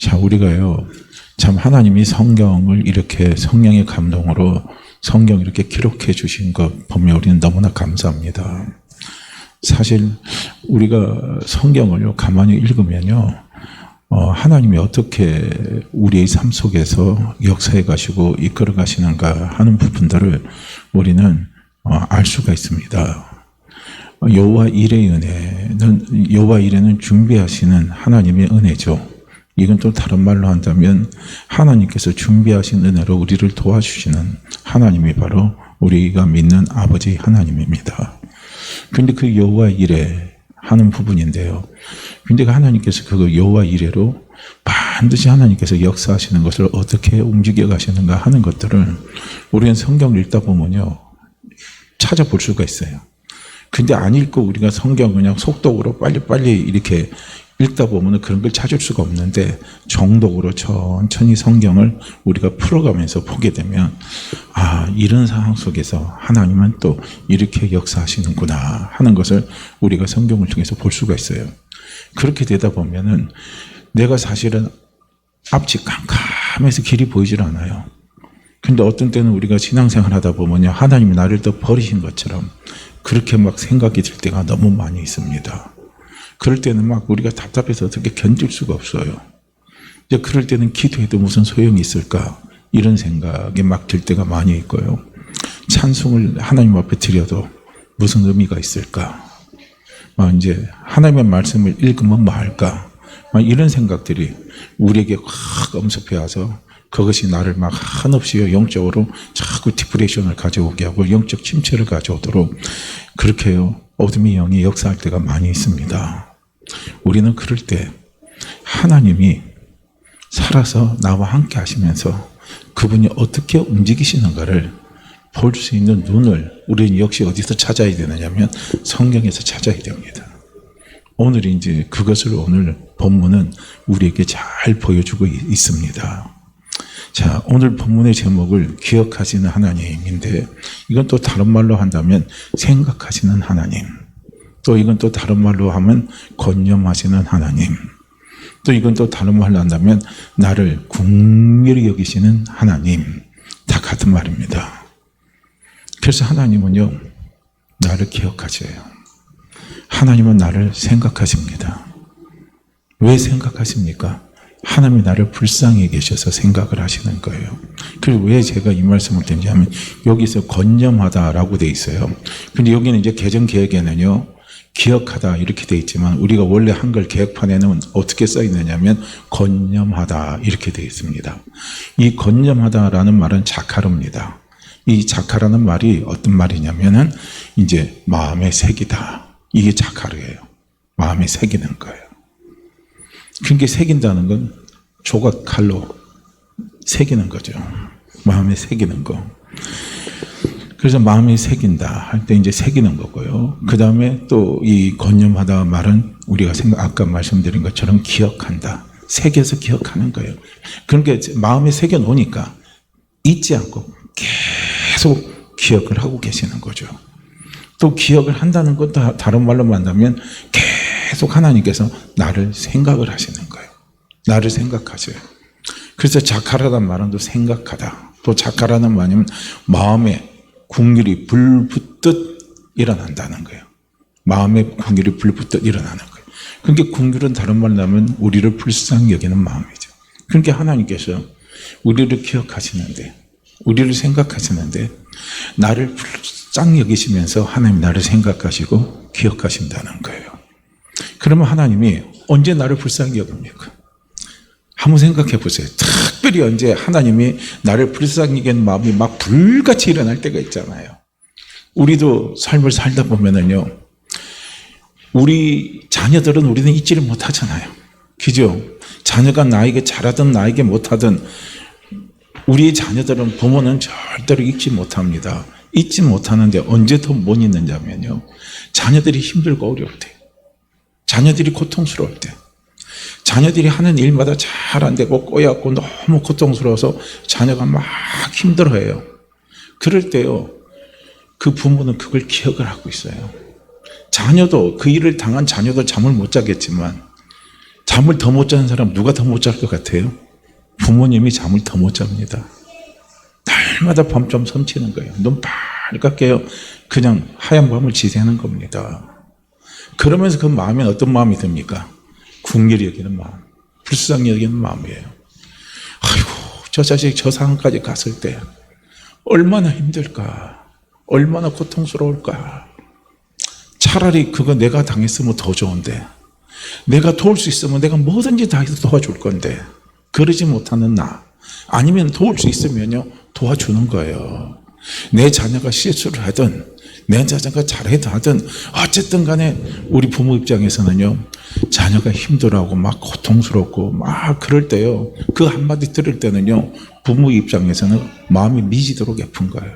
자, 우리가요, 참 하나님이 성경을 이렇게 성령의 감동으로 성경 이렇게 기록해 주신 것 보면 우리는 너무나 감사합니다. 사실 우리가 성경을 가만히 읽으면요, 하나님이 어떻게 우리의 삶 속에서 역사해 가시고 이끌어 가시는가 하는 부분들을 우리는 알 수가 있습니다. 여호와 일의 은혜는, 여호와 일에는 준비하시는 하나님의 은혜죠. 이건 또 다른 말로 한다면 하나님께서 준비하신 은혜로 우리를 도와주시는 하나님이 바로 우리가 믿는 아버지 하나님입니다. 그런데 그 여호와 일에 하는 부분인데요, 근데 하나님께서 그 여호와 이레로 반드시 하나님께서 역사하시는 것을 어떻게 움직여 가시는가 하는 것들을 우리는 성경을 읽다 보면요, 찾아볼 수가 있어요. 근데 안 읽고 우리가 성경 그냥 속독으로 빨리빨리 이렇게 읽다 보면 그런 걸 찾을 수가 없는데, 정독으로 천천히 성경을 우리가 풀어가면서 보게 되면, 이런 상황 속에서 하나님은 또 이렇게 역사하시는구나 하는 것을 우리가 성경을 통해서 볼 수가 있어요. 그렇게 되다 보면은 내가 사실은 앞이 캄캄해서 길이 보이질 않아요. 근데 어떤 때는 우리가 신앙생활 하다 보면요, 하나님이 나를 또 버리신 것처럼 그렇게 막 생각이 들 때가 너무 많이 있습니다. 그럴 때는 막 우리가 답답해서 어떻게 견딜 수가 없어요. 이제 그럴 때는 기도해도 무슨 소용이 있을까, 이런 생각이 막 들 때가 많이 있고요. 찬송을 하나님 앞에 드려도 무슨 의미가 있을까, 막 이제 하나님의 말씀을 읽으면 뭐 할까, 막 이런 생각들이 우리에게 확 엄습해 와서 그것이 나를 막 한없이 영적으로 자꾸 디프레션을 가져오게 하고 영적 침체를 가져오도록 그렇게 해요, 어둠의 영이 역사할 때가 많이 있습니다. 우리는 그럴 때 하나님이 살아서 나와 함께 하시면서 그분이 어떻게 움직이시는가를 볼 수 있는 눈을 우리는 역시 어디서 찾아야 되느냐면 성경에서 찾아야 됩니다. 오늘 이제 그것을 오늘 본문은 우리에게 잘 보여주고 있습니다. 자, 오늘 본문의 제목을 기억하시는 하나님인데, 이건 또 다른 말로 한다면 생각하시는 하나님, 또 이건 또 다른 말로 하면 권념하시는 하나님, 또 이건 또 다른 말로 한다면 나를 긍휼히 여기시는 하나님, 다 같은 말입니다. 그래서 하나님은요, 나를 기억하셔요. 하나님은 나를 생각하십니다. 왜 생각하십니까? 하나님이 나를 불쌍히 계셔서 생각을 하시는 거예요. 그리고 왜 제가 이 말씀을 드리냐면, 여기서 권념하다라고 돼 있어요. 근데 여기는 이제 개정개혁에는요, 기억하다 이렇게 돼 있지만 우리가 원래 한글 개혁판에는 어떻게 써 있느냐면 권념하다 이렇게 돼 있습니다. 이 권념하다라는 말은 자카르입니다. 이 자카라는 말이 어떤 말이냐면은 이제 마음에 새기다, 이게 자카르예요. 마음에 새기는 거예요. 그게 새긴다는 건 조각 칼로 새기는 거죠. 마음에 새기는 거. 그래서 마음에 새긴다 할 때 이제 새기는 거고요. 그 다음에 또 이 권념하다 말은 우리가 아까 말씀드린 것처럼 기억한다, 새겨서 기억하는 거예요. 그러니까 마음에 새겨 놓으니까 잊지 않고 계속 기억을 하고 계시는 거죠. 또 기억을 한다는 것도 다른 말로 만나면 계속 하나님께서 나를 생각을 하시는 거예요. 나를 생각하셔요. 그래서 자카라는 말은 또 생각하다, 또 자카라는 말은 마음에 긍휼이 불붙듯 일어난다는 거예요. 마음에 긍휼이 불붙듯 일어나는 거예요. 그러니까 긍휼은 다른 말로 하면 우리를 불쌍히 여기는 마음이죠. 그러니까 하나님께서 우리를 기억하시는데, 우리를 생각하시는데 나를 불쌍히 여기시면서 하나님 나를 생각하시고 기억하신다는 거예요. 그러면 하나님이 언제 나를 불쌍히 여깁니까? 한번 생각해 보세요. 특별히 언제 하나님이 나를 불쌍히 여기는 마음이 막 불같이 일어날 때가 있잖아요. 우리도 삶을 살다 보면은요, 우리 자녀들은 우리는 잊지를 못하잖아요. 그죠? 자녀가 나에게 잘하든 나에게 못하든 우리의 자녀들은 부모는 절대로 잊지 못합니다. 잊지 못하는데 언제 더 못 잊느냐면요, 자녀들이 힘들고 어려울 때, 자녀들이 고통스러울 때, 자녀들이 하는 일마다 잘 안 되고 꼬였고 너무 고통스러워서 자녀가 막 힘들어해요. 그럴 때요, 그 부모는 그걸 기억을 하고 있어요. 자녀도 그 일을 당한 자녀도 잠을 못 자겠지만 잠을 더 못 자는 사람 누가 더 못 잘 것 같아요? 부모님이 잠을 더 못 잡니다. 날마다 밤잠 설치는 거예요. 눈 빨갛게요. 그냥 하얀 밤을 지새는 겁니다. 그러면서 그 마음에 어떤 마음이 듭니까? 궁휼히 여기는 마음, 불쌍히 여기는 마음이에요. 아이고, 저 자식이 저 상황까지 갔을 때 얼마나 힘들까, 얼마나 고통스러울까. 차라리 그거 내가 당했으면 더 좋은데, 내가 도울 수 있으면 내가 뭐든지 다 해서 도와줄 건데, 그러지 못하는 나, 아니면 도울 수 있으면요 도와주는 거예요. 내 자녀가 실수를 하든 내 자녀가 잘해도 하든 어쨌든 간에 우리 부모 입장에서는요, 자녀가 힘들어하고 막 고통스럽고 막 그럴 때요, 그 한마디 들을 때는요 부모 입장에서는 마음이 미지도록 아픈 거예요.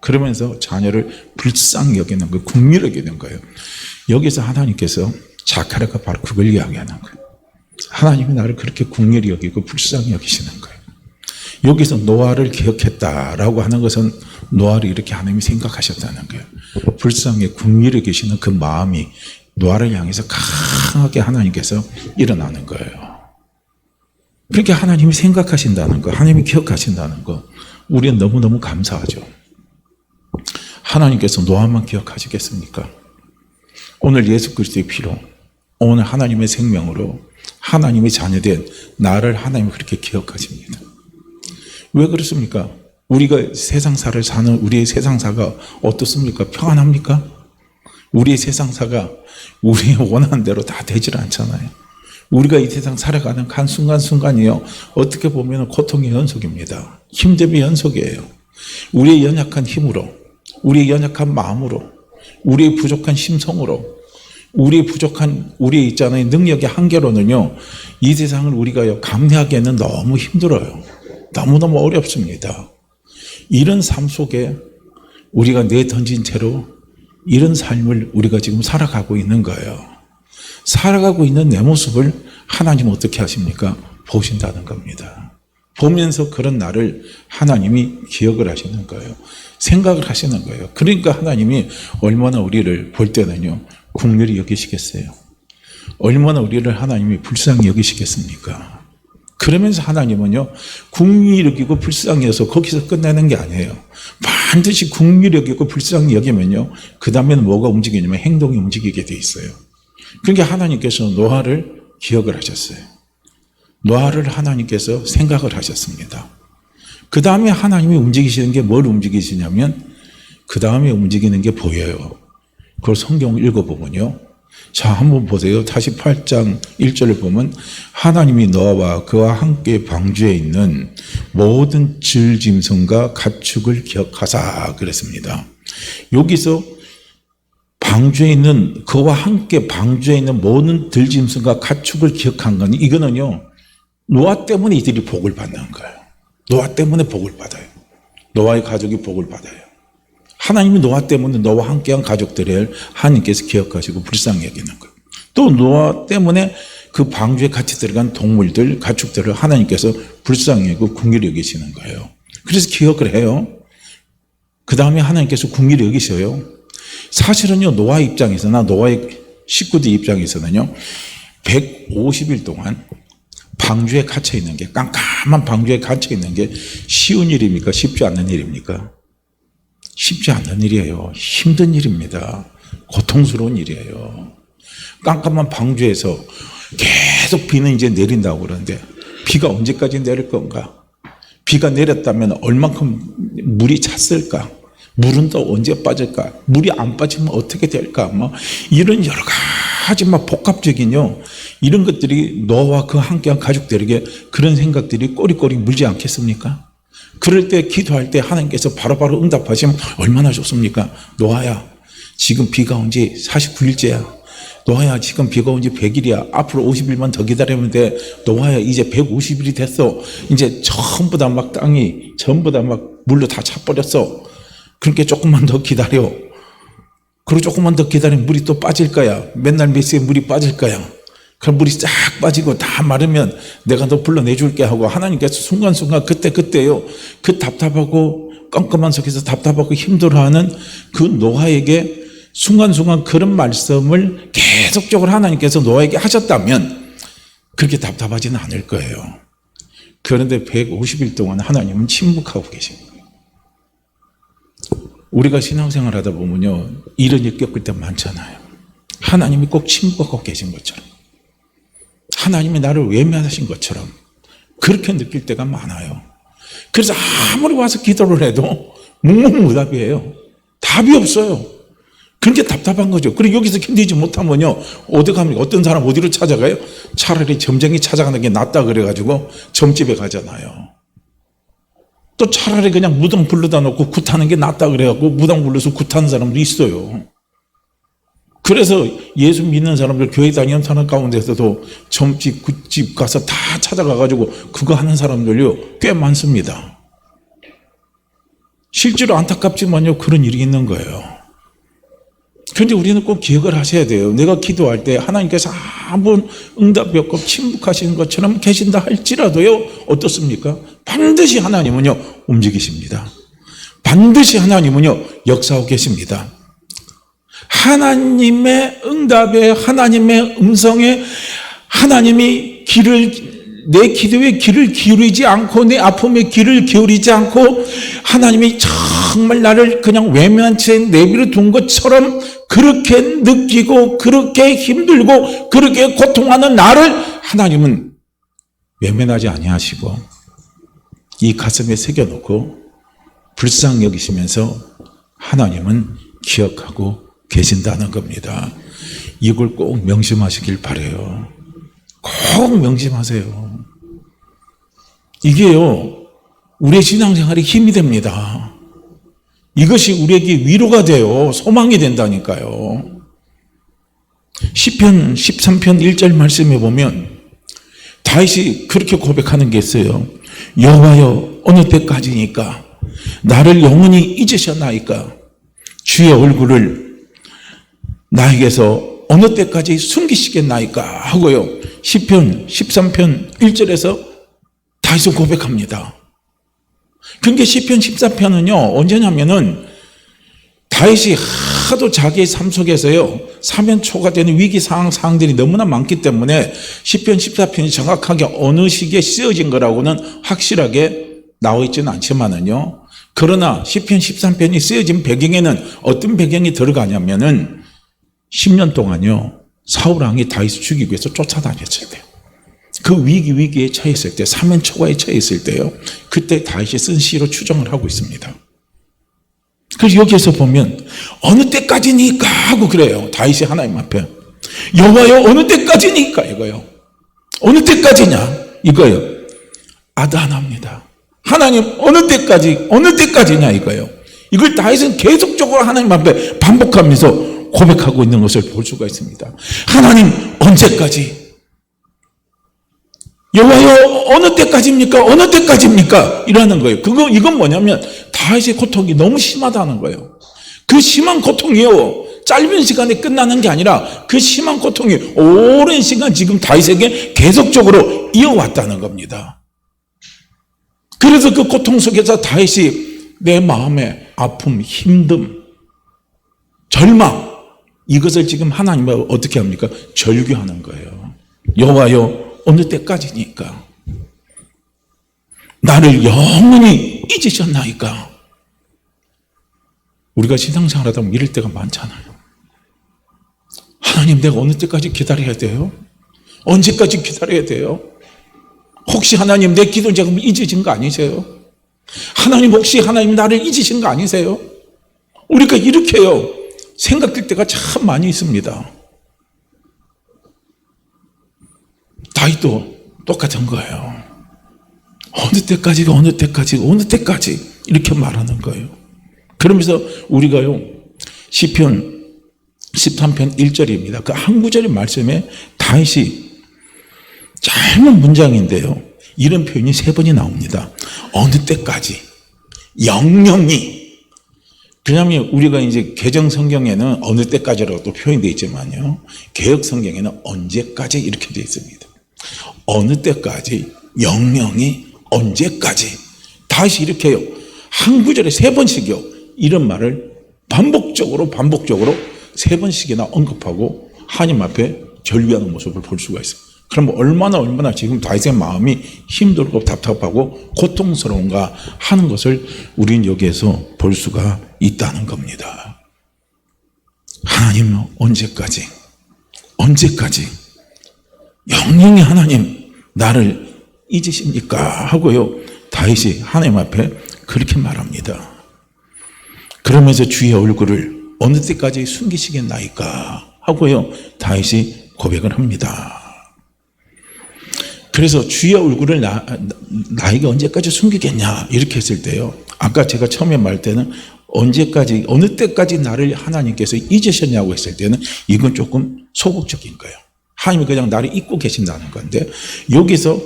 그러면서 자녀를 불쌍히 여기는 거예요. 궁휼히 여기는 거예요. 여기서 하나님께서 자카르가 바로 그걸 이야기하는 거예요. 하나님이 나를 그렇게 궁휼히 여기고 불쌍히 여기시는 거예요. 여기서 노아를 기억했다라고 하는 것은 노아를 이렇게 하나님이 생각하셨다는 거예요. 불쌍히 궁휼히 여기시는 그 마음이 노아를 향해서 강하게 하나님께서 일어나는 거예요. 그렇게 하나님이 생각하신다는 거, 하나님이 기억하신다는 거, 우리는 너무너무 감사하죠. 하나님께서 노아만 기억하시겠습니까? 오늘 예수 그리스도의 피로, 오늘 하나님의 생명으로 하나님의 자녀된 나를 하나님이 그렇게 기억하십니다. 왜 그렇습니까? 우리가 세상사를 사는 우리의 세상사가 어떻습니까? 평안합니까? 우리의 세상사가 우리의 원하는 대로 다 되질 않잖아요. 우리가 이 세상 살아가는 한 순간순간이요, 어떻게 보면 고통의 연속입니다. 힘듦의 연속이에요. 우리의 연약한 힘으로, 우리의 연약한 마음으로, 우리의 부족한 심성으로, 우리의 부족한, 우리의 있잖아요, 능력의 한계로는요, 이 세상을 우리가 감내하기에는 너무 힘들어요. 너무너무 어렵습니다. 이런 삶 속에 우리가 내던진 채로 이런 삶을 우리가 지금 살아가고 있는 거예요. 살아가고 있는 내 모습을 하나님은 어떻게 하십니까? 보신다는 겁니다. 보면서 그런 나를 하나님이 기억을 하시는 거예요. 생각을 하시는 거예요. 그러니까 하나님이 얼마나 우리를 볼 때는요, 궁휼히 여기시겠어요? 얼마나 우리를 하나님이 불쌍히 여기시겠습니까? 그러면서 하나님은요, 궁휼히 여기고 불쌍히 여서 거기서 끝나는 게 아니에요. 반드시 궁휼히 여기고 불쌍히 여기면요, 그 다음에는 뭐가 움직이냐면 행동이 움직이게 돼 있어요. 그러니까 하나님께서 노아를 기억을 하셨어요. 노아를 하나님께서 생각을 하셨습니다. 그 다음에 하나님이 움직이시는 게 뭘 움직이시냐면, 그 다음에 움직이는 게 보여요. 그걸 성경을 읽어보면요, 자, 한번 보세요. 48장 1절을 보면 하나님이 노아와 그와 함께 방주에 있는 모든 들짐승과 가축을 기억하사 그랬습니다. 여기서 방주에 있는, 그와 함께 방주에 있는 모든 들짐승과 가축을 기억한 건, 이거는요, 노아 때문에 이들이 복을 받는 거예요. 노아 때문에 복을 받아요. 노아의 가족이 복을 받아요. 하나님이 노아 때문에 노아와 함께한 가족들을 하나님께서 기억하시고 불쌍히 여기는 거예요. 또 노아 때문에 그 방주에 같이 들어간 동물들, 가축들을 하나님께서 불쌍히 여기고 궁휼히 여기시는 거예요. 그래서 기억을 해요. 그 다음에 하나님께서 궁휼히 여기셔요. 사실은요, 노아 입장에서나 노아의 식구들 입장에서는요, 150일 동안 방주에 갇혀 있는 게, 깜깜한 방주에 갇혀 있는 게 쉬운 일입니까? 쉽지 않는 일입니까? 쉽지 않는 일이에요. 힘든 일입니다. 고통스러운 일이에요. 깜깜한 방주에서 계속 비는 이제 내린다고 그러는데, 비가 언제까지 내릴 건가? 비가 내렸다면 얼만큼 물이 찼을까? 물은 또 언제 빠질까? 물이 안 빠지면 어떻게 될까? 뭐 이런 여러 가지 막 복합적인요, 이런 것들이 노아와 그 함께한 가족들에게 그런 생각들이 꼬리꼬리 물지 않겠습니까? 그럴 때 기도할 때 하나님께서 바로바로 응답하시면 얼마나 좋습니까? 노아야, 지금 비가 온 지 49일째야. 노아야, 지금 비가 온 지 100일이야. 앞으로 50일만 더 기다리면 돼. 노아야, 이제 150일이 됐어. 이제 전부 다 막 땅이 전부 다 막 물로 다 차버렸어. 그렇게 조금만 더 기다려. 그리고 조금만 더 기다리면 물이 또 빠질 거야. 맨날 몇 시에 물이 빠질 거야. 그럼 물이 쫙 빠지고 다 마르면 내가 너 불러내줄게 하고 하나님께서 순간순간 그때요, 그 답답하고 깜깜한 속에서 답답하고 힘들어하는 그 노아에게 순간순간 그런 말씀을 계속적으로 하나님께서 노아에게 하셨다면, 그렇게 답답하지는 않을 거예요. 그런데 150일 동안 하나님은 침묵하고 계신 거예요. 우리가 신앙생활 하다 보면요, 이런 일 겪을 때 많잖아요. 하나님이 꼭 침묵하고 계신 것처럼, 하나님이 나를 외면하신 것처럼 그렇게 느낄 때가 많아요. 그래서 아무리 와서 기도를 해도 묵묵무답이에요. 답이 없어요. 그렇게 답답한 거죠. 그리고 여기서 견디지 못하면요, 어디 가면 어떤 사람 어디로 찾아가요? 차라리 점쟁이 찾아가는 게 낫다 그래가지고 점집에 가잖아요. 또 차라리 그냥 무당 불러다 놓고 굿하는 게 낫다 그래갖고 무당 불러서 굿하는 사람도 있어요. 그래서 예수 믿는 사람들, 교회 다니는 사람 가운데서도 점집, 굿집 가서 다 찾아가가지고 그거 하는 사람들요 꽤 많습니다. 실제로 안타깝지만요, 그런 일이 있는 거예요. 그런데 우리는 꼭 기억을 하셔야 돼요. 내가 기도할 때 하나님께서 아무 응답이 없고 침묵하시는 것처럼 계신다 할지라도요, 어떻습니까? 반드시 하나님은요 움직이십니다. 반드시 하나님은요 역사하고 계십니다. 하나님의 응답에, 하나님의 음성에 하나님이 내 기도에 귀를 기울이지 않고, 내 아픔에 귀를 기울이지 않고, 하나님이 정말 나를 그냥 외면한 채 내버려 둔 것처럼 그렇게 느끼고, 그렇게 힘들고, 그렇게 고통하는 나를 하나님은 외면하지 아니하시고 이 가슴에 새겨놓고 불쌍히 여기시면서 하나님은 기억하고 계신다는 겁니다. 이걸 꼭 명심하시길 바라요. 꼭 명심하세요. 이게요, 우리의 신앙생활에 힘이 됩니다. 이것이 우리에게 위로가 돼요. 소망이 된다니까요. 시편 13편 1절 말씀에 보면 다윗이 그렇게 고백하는 게 있어요. 여호와여, 어느 때까지니까 나를 영원히 잊으셨나이까? 주의 얼굴을 나에게서 어느 때까지 숨기시겠나이까? 하고요, 시편 13편 1절에서 다윗은 고백합니다. 그러니까 시편 14편은요 언제냐면은 다윗이 하도 자기의 삶 속에서요 사면초가 되는 위기 상황들이 너무나 많기 때문에 시편 14편이 정확하게 어느 시기에 쓰여진 거라고는 확실하게 나와 있지는 않지만은요, 그러나 시편 13편이 쓰여진 배경에는 어떤 배경이 들어가냐면은 10년 동안요 사울왕이 다윗을 죽이기 위해서 쫓아다녔을 때, 그 위기에 처했을 때, 사면초가에 처했을 때요, 그때 다윗이 쓴 시로 추정을 하고 있습니다. 그래서 여기에서 보면 어느 때까지니까 하고 그래요. 다윗이 하나님 앞에 여호와여 어느 때까지니까 이거요. 어느 때까지냐 이거요. 아단합니다. 하나님 어느 때까지냐 이거요. 이걸 다윗은 계속적으로 하나님 앞에 반복하면서 고백하고 있는 것을 볼 수가 있습니다. 하나님 언제까지? 여호와여 어느 때까지입니까? 어느 때까지입니까? 이러는 거예요. 이건 뭐냐면 다윗의 고통이 너무 심하다는 거예요. 그 심한 고통이요, 짧은 시간에 끝나는 게 아니라 그 심한 고통이 오랜 시간 지금 다윗에게 계속적으로 이어왔다는 겁니다. 그래서 그 고통 속에서 다윗이 내 마음의 아픔, 힘듦, 절망, 이것을 지금 하나님을 어떻게 합니까? 절규하는 거예요. 여호와여 어느 때까지니까? 나를 영원히 잊으셨나이까? 우리가 신앙생활 하다 보면 이럴 때가 많잖아요. 하나님 내가 어느 때까지 기다려야 돼요? 언제까지 기다려야 돼요? 혹시 하나님 내 기도 지금 잊으신 거 아니세요? 하나님 혹시 하나님 나를 잊으신 거 아니세요? 우리가 이렇게요 생각될 때가 참 많이 있습니다. 다윗도 똑같은 거예요. 어느 때까지 이렇게 말하는 거예요. 그러면서 우리가요 시편 13편 1절입니다. 그 한 구절의 말씀에 다윗이 짧은 문장인데요 이런 표현이 3번이 나옵니다. 어느 때까지, 영영이. 왜냐하면 우리가 이제 개정 성경에는 어느 때까지라고 또 표현되어 있지만요 개역 성경에는 언제까지 이렇게 되어 있습니다. 어느 때까지, 영영이, 언제까지. 다시 이렇게요 한 구절에 3번씩이요 이런 말을 반복적으로 3번씩이나 언급하고 하나님 앞에 절규하는 모습을 볼 수가 있습니다. 그럼 얼마나 지금 다윗의 마음이 힘들고 답답하고 고통스러운가 하는 것을 우리는 여기에서 볼 수가 있다는 겁니다. 하나님 언제까지 영영이 하나님 나를 잊으십니까? 하고요, 다윗이 하나님 앞에 그렇게 말합니다. 그러면서 주의 얼굴을 어느 때까지 숨기시겠나이까? 하고요, 다윗이 고백을 합니다. 그래서 주의 얼굴을 나에게 언제까지 숨기겠냐 이렇게 했을 때요, 아까 제가 처음에 말할 때는 언제까지 어느 때까지 나를 하나님께서 잊으셨냐고 했을 때는 이건 조금 소극적인 거예요. 하나님이 그냥 나를 잊고 계신다는 건데, 여기서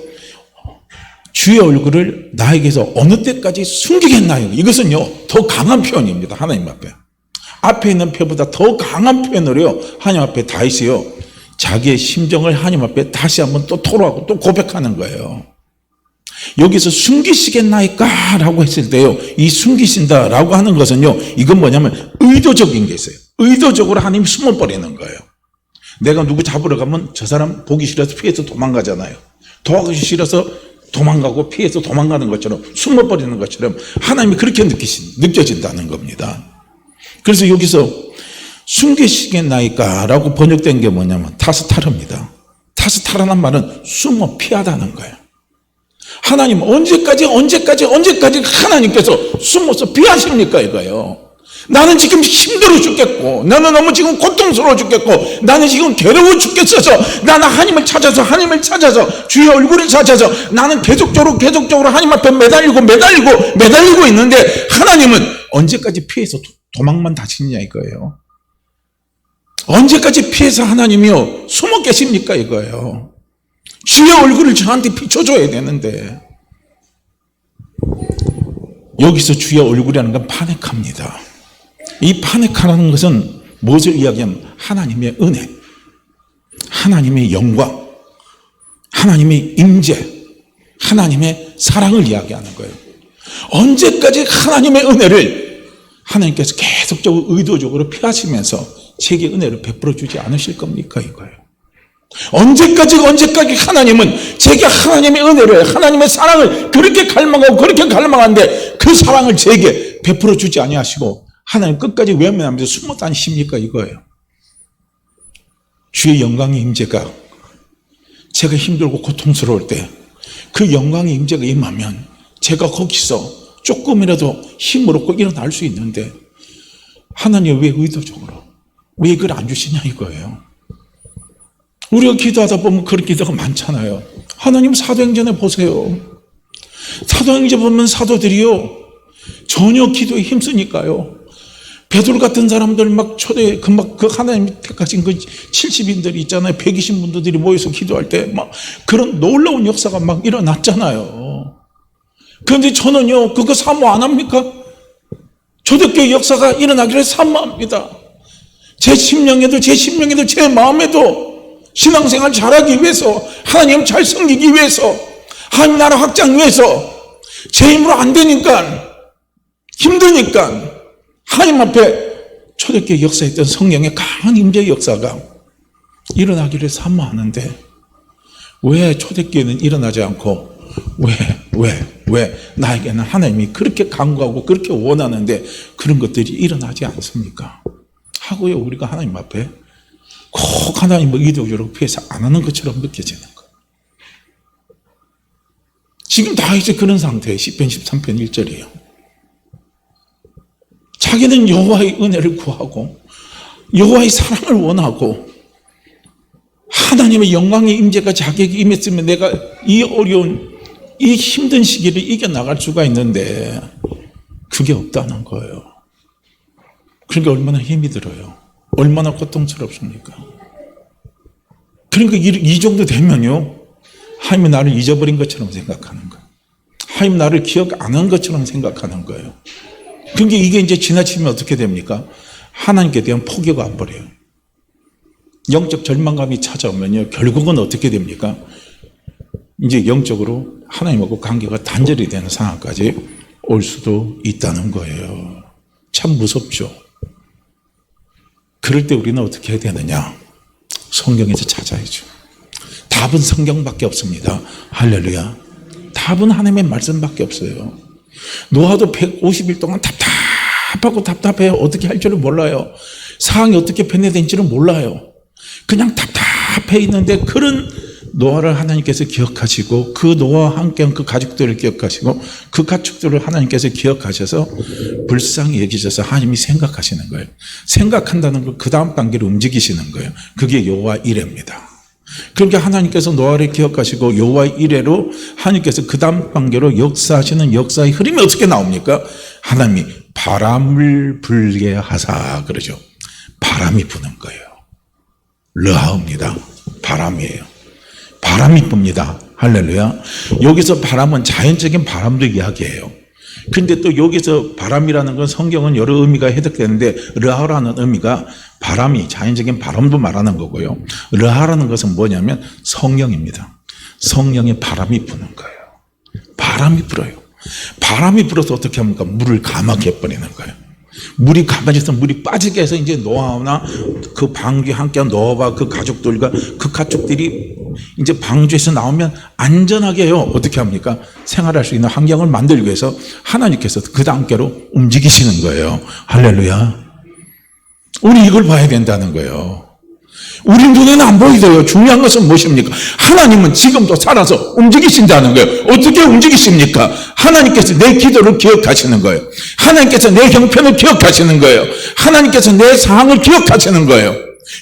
주의 얼굴을 나에게서 어느 때까지 숨기겠나요? 이것은요 더 강한 표현입니다. 하나님 앞에 있는 표현보다 더 강한 표현으로요, 하나님 앞에 다윗이요 자기의 심정을 하나님 앞에 다시 한번 또 토로하고 또 고백하는 거예요. 여기서 숨기시겠나이까? 라고 했을 때요, 이 숨기신다 라고 하는 것은요, 이건 뭐냐면 의도적인 게 있어요. 의도적으로 하나님이 숨어버리는 거예요. 내가 누구 잡으러 가면 저 사람 보기 싫어서 피해서 도망가잖아요. 도와주기 싫어서 도망가고 피해서 도망가는 것처럼, 숨어버리는 것처럼 하나님이 그렇게 느껴진다는 겁니다. 그래서 여기서 숨기시겠나이까? 라고 번역된 게 뭐냐면 타스타르입니다. 타스타르란 말은 숨어 피하다는 거예요. 하나님 언제까지 하나님께서 숨어서 피하십니까? 이거예요. 나는 지금 힘들어 죽겠고, 나는 너무 지금 고통스러워 죽겠고, 나는 지금 괴로워 죽겠어서 나는 하나님을 찾아서 주의 얼굴을 찾아서 나는 계속적으로 하나님 앞에 매달리고 있는데, 하나님은 언제까지 피해서 도망만 다시느냐 이거예요. 언제까지 피해서 하나님이요 숨어 계십니까 이거예요. 주의 얼굴을 저한테 비춰줘야 되는데, 여기서 주의 얼굴이라는 건 파네카입니다. 이 파네카라는 것은 무엇을 이야기하면 하나님의 은혜, 하나님의 영광, 하나님의 임재, 하나님의 사랑을 이야기하는 거예요. 언제까지 하나님의 은혜를 하나님께서 계속적으로 의도적으로 피하시면서 제게 은혜를 베풀어 주지 않으실 겁니까 이거예요. 언제까지 하나님은 제게 하나님의 은혜를, 하나님의 사랑을 그렇게 갈망하는데 그 사랑을 제게 베풀어 주지 아니하시고 하나님 끝까지 외면하면서 숨어 다니십니까 이거예요. 주의 영광의 임재가 제가 힘들고 고통스러울 때 그 영광의 임재가 임하면 제가 거기서 조금이라도 힘을 얻고 일어날 수 있는데, 하나님 왜 의도적으로 왜 이걸 안 주시냐 이거예요. 우리가 기도하다 보면 그런 기도가 많잖아요. 하나님 사도행전에 보세요. 사도행전 보면 사도들이요 전혀 기도에 힘쓰니까요, 베드로 같은 사람들 그 하나님 택하신 그 70인들이 있잖아요. 120분들이 모여서 기도할 때 막 그런 놀라운 역사가 막 일어났잖아요. 그런데 저는요 그거 사모 안 합니까? 초대교회 역사가 일어나기를 사모합니다. 제 심령에도 제 마음에도 신앙생활 잘하기 위해서, 하나님 잘 섬기기 위해서, 하나님 나라 확장 위해서 제 힘으로 안 되니까, 힘드니까 하나님 앞에 초대교회 역사했던 성령의 강한 임재의 역사가 일어나기를 사모하는데, 왜 초대교회는 일어나지 않고 왜 나에게는 하나님이 그렇게 간구하고 그렇게 원하는데 그런 것들이 일어나지 않습니까? 하고요, 우리가 하나님 앞에 꼭 하나님을 의도적으로 피해서 안 하는 것처럼 느껴지는 거예요. 지금 다윗이 그런 상태예요. 시편 13편 1절이에요. 자기는 여호와의 은혜를 구하고 여호와의 사랑을 원하고 하나님의 영광의 임재가 자기에게 임했으면 내가 이 어려운 이 힘든 시기를 이겨나갈 수가 있는데 그게 없다는 거예요. 그러니까 얼마나 힘이 들어요. 얼마나 고통스럽습니까? 그러니까 이 정도 되면요, 하나님이 나를 잊어버린 것처럼 생각하는 거예요. 하나님 나를 기억 안 한 것처럼 생각하는 거예요. 그러니까 이게 이제 지나치면 어떻게 됩니까? 하나님께 대한 포기가 안 버려요. 영적 절망감이 찾아오면요, 결국은 어떻게 됩니까? 이제 영적으로 하나님하고 관계가 단절이 되는 상황까지 올 수도 있다는 거예요. 참 무섭죠. 그럴 때 우리는 어떻게 해야 되느냐? 성경에서 찾아야죠. 답은 성경밖에 없습니다. 할렐루야. 답은 하나님의 말씀밖에 없어요. 노아도 150일 동안 답답하고 답답해요. 어떻게 할 줄을 몰라요. 상황이 어떻게 변화된지를 몰라요. 그냥 답답해 있는데 그런 노아를 하나님께서 기억하시고 그 노아와 함께한 그 가족들을 기억하시고 그 가족들을 하나님께서 기억하셔서 불쌍히 여기셔서 하나님이 생각하시는 거예요. 생각한다는 걸 그 다음 단계로 움직이시는 거예요. 그게 여호와 이레입니다. 그러니까 하나님께서 노아를 기억하시고 여호와 이레로 하나님께서 그 다음 단계로 역사하시는 역사의 흐름이 어떻게 나옵니까? 하나님이 바람을 불게 하사 그러죠. 바람이 부는 거예요. 르하입니다. 바람이에요. 바람이 붑니다. 할렐루야. 여기서 바람은 자연적인 바람도 이야기해요. 근데 또 여기서 바람이라는 건 성경은 여러 의미가 해석되는데 르하라는 의미가 바람이 자연적인 바람도 말하는 거고요. 르하라는 것은 뭐냐면 성령입니다. 성령의 바람이 부는 거예요. 바람이 불어요. 바람이 불어서 어떻게 합니까? 물을 감하게 해버리는 거예요. 물이 가만히서 물이 빠지게 해서 이제 노아나 그 방주에 함께한 노아와 그 가족들과 그 가족들이 이제 방주에서 나오면 안전하게 해요. 어떻게 합니까? 생활할 수 있는 환경을 만들기 위해서 하나님께서 그 단계로 움직이시는 거예요. 할렐루야. 우리 이걸 봐야 된다는 거예요. 우리 눈에는 안 보이더요. 중요한 것은 무엇입니까? 하나님은 지금도 살아서 움직이신다는 거예요. 어떻게 움직이십니까? 하나님께서 내 기도를 기억하시는 거예요. 하나님께서 내 형편을 기억하시는 거예요. 하나님께서 내 상황을 기억하시는 거예요.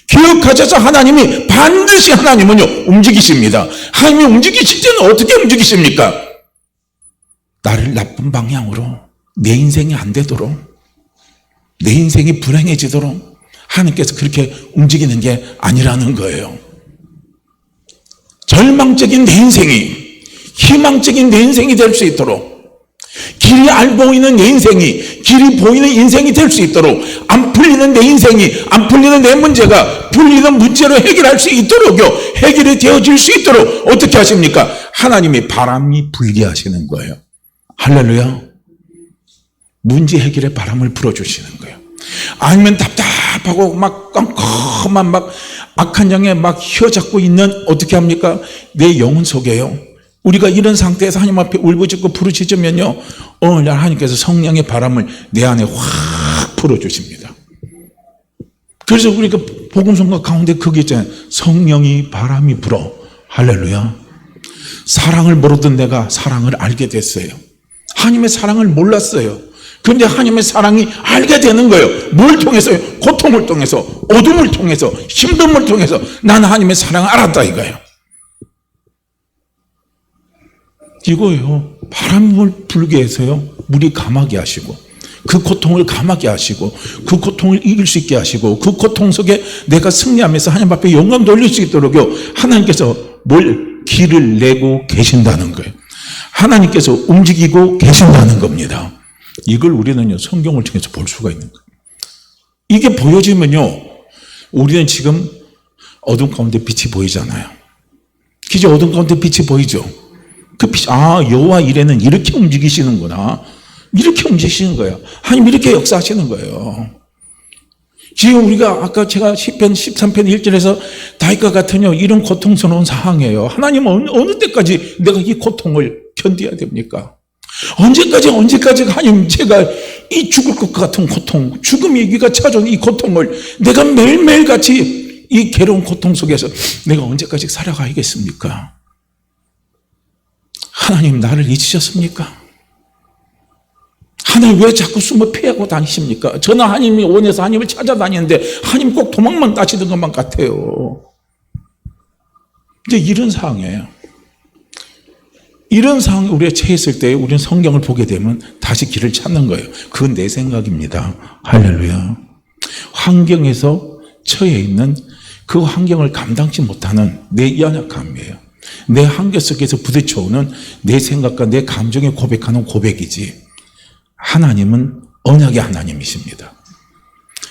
기억하셔서 하나님이 반드시 하나님은요 움직이십니다. 하나님이 움직이실 때는 어떻게 움직이십니까? 나를 나쁜 방향으로 내 인생이 안 되도록 내 인생이 불행해지도록 하나님께서 그렇게 움직이는 게 아니라는 거예요. 절망적인 내 인생이 희망적인 내 인생이 될 수 있도록 길이 안 보이는 내 인생이 길이 보이는 인생이 될 수 있도록 안 풀리는 내 인생이 안 풀리는 내 문제가 풀리는 문제로 해결할 수 있도록요 해결이 되어질 수 있도록 어떻게 하십니까? 하나님이 바람이 불게 하시는 거예요. 할렐루야. 문제 해결의 바람을 불어주시는 거예요. 아니면 답답하고 막 깜깜한 막 악한 영에 막 휘어잡고 있는 어떻게 합니까? 내 영혼 속에요. 우리가 이런 상태에서 하나님 앞에 울부짖고 부르짖으면요 어느 날 하나님께서 성령의 바람을 내 안에 확 불어주십니다. 그래서 우리가 복음성가 가운데 그게 있잖아요. 성령이 바람이 불어. 할렐루야. 사랑을 모르던 내가 사랑을 알게 됐어요. 하나님의 사랑을 몰랐어요. 그런데 하나님의 사랑이 알게 되는 거예요. 뭘 통해서요? 고통을 통해서, 어둠을 통해서, 힘듦을 통해서 나는 하나님의 사랑을 알았다 이거예요. 이거예요. 바람을 불게 해서요 물이 감하게 하시고 그 고통을 감하게 하시고 그 고통을 이길 수 있게 하시고 그 고통 속에 내가 승리하면서 하나님 앞에 영광 돌릴 수 있도록요 하나님께서 뭘 길을 내고 계신다는 거예요. 하나님께서 움직이고 계신다는 겁니다. 이걸 우리는요 성경을 통해서 볼 수가 있는 거예요. 이게 보여지면요 우리는 지금 어둠 가운데 빛이 보이잖아요. 그죠? 어둠 가운데 빛이 보이죠. 그 빛, 여호와 이레는 이렇게 움직이시는구나. 이렇게 움직이시는 거예요. 하나님 이렇게 역사하시는 거예요. 지금 우리가 아까 제가 시편 13편 1절에서 다윗과 같은요 이런 고통스러운 상황이에요. 하나님은 어느 때까지 내가 이 고통을 견뎌야 됩니까? 언제까지 하나님 제가 이 죽을 것 같은 고통, 죽음의 위기가 찾아온 이 고통을 내가 매일매일 같이 이 괴로운 고통 속에서 내가 언제까지 살아가야겠습니까? 하나님 나를 잊으셨습니까? 하나님 왜 자꾸 숨어 피하고 다니십니까? 저는 하나님이 원해서 하나님을 찾아다니는데 하나님 꼭 도망만 따시는 것만 같아요. 이제 이런 상황이에요. 이런 상황에 우리가 처했을 때 우리는 성경을 보게 되면 다시 길을 찾는 거예요. 그건 내 생각입니다. 할렐루야. 환경에서 처해 있는 그 환경을 감당치 못하는 내 연약함이에요. 내 한계 속에서 부딪혀오는 내 생각과 내 감정에 고백하는 고백이지 하나님은 언약의 하나님이십니다.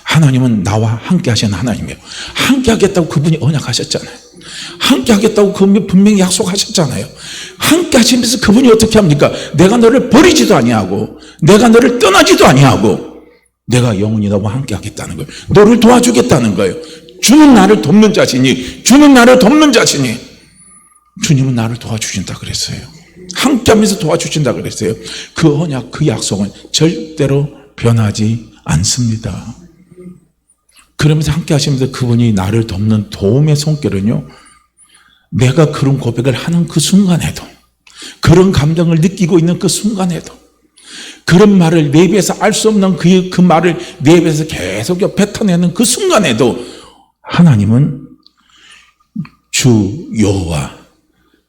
하나님은 나와 함께 하시는 하나님이에요. 함께 하겠다고 그분이 언약하셨잖아요. 함께 하겠다고 그분이 분명히 약속하셨잖아요. 함께 하시면서 그분이 어떻게 합니까? 내가 너를 버리지도 아니하고 내가 너를 떠나지도 아니하고 내가 영원히 너와 함께 하겠다는 거예요. 너를 도와주겠다는 거예요. 주는 나를 돕는 자신이 주님은 나를 도와주신다 그랬어요. 함께하면서 도와주신다 그랬어요. 그 언약, 그 약속은 절대로 변하지 않습니다. 그러면서 함께 하시면서 그분이 나를 돕는 도움의 손길은요, 내가 그런 고백을 하는 그 순간에도, 그런 감정을 느끼고 있는 그 순간에도, 그런 말을 내 입에서 알 수 없는 그 말을 내 입에서 계속 뱉어내는 그 순간에도 하나님은 주 여호와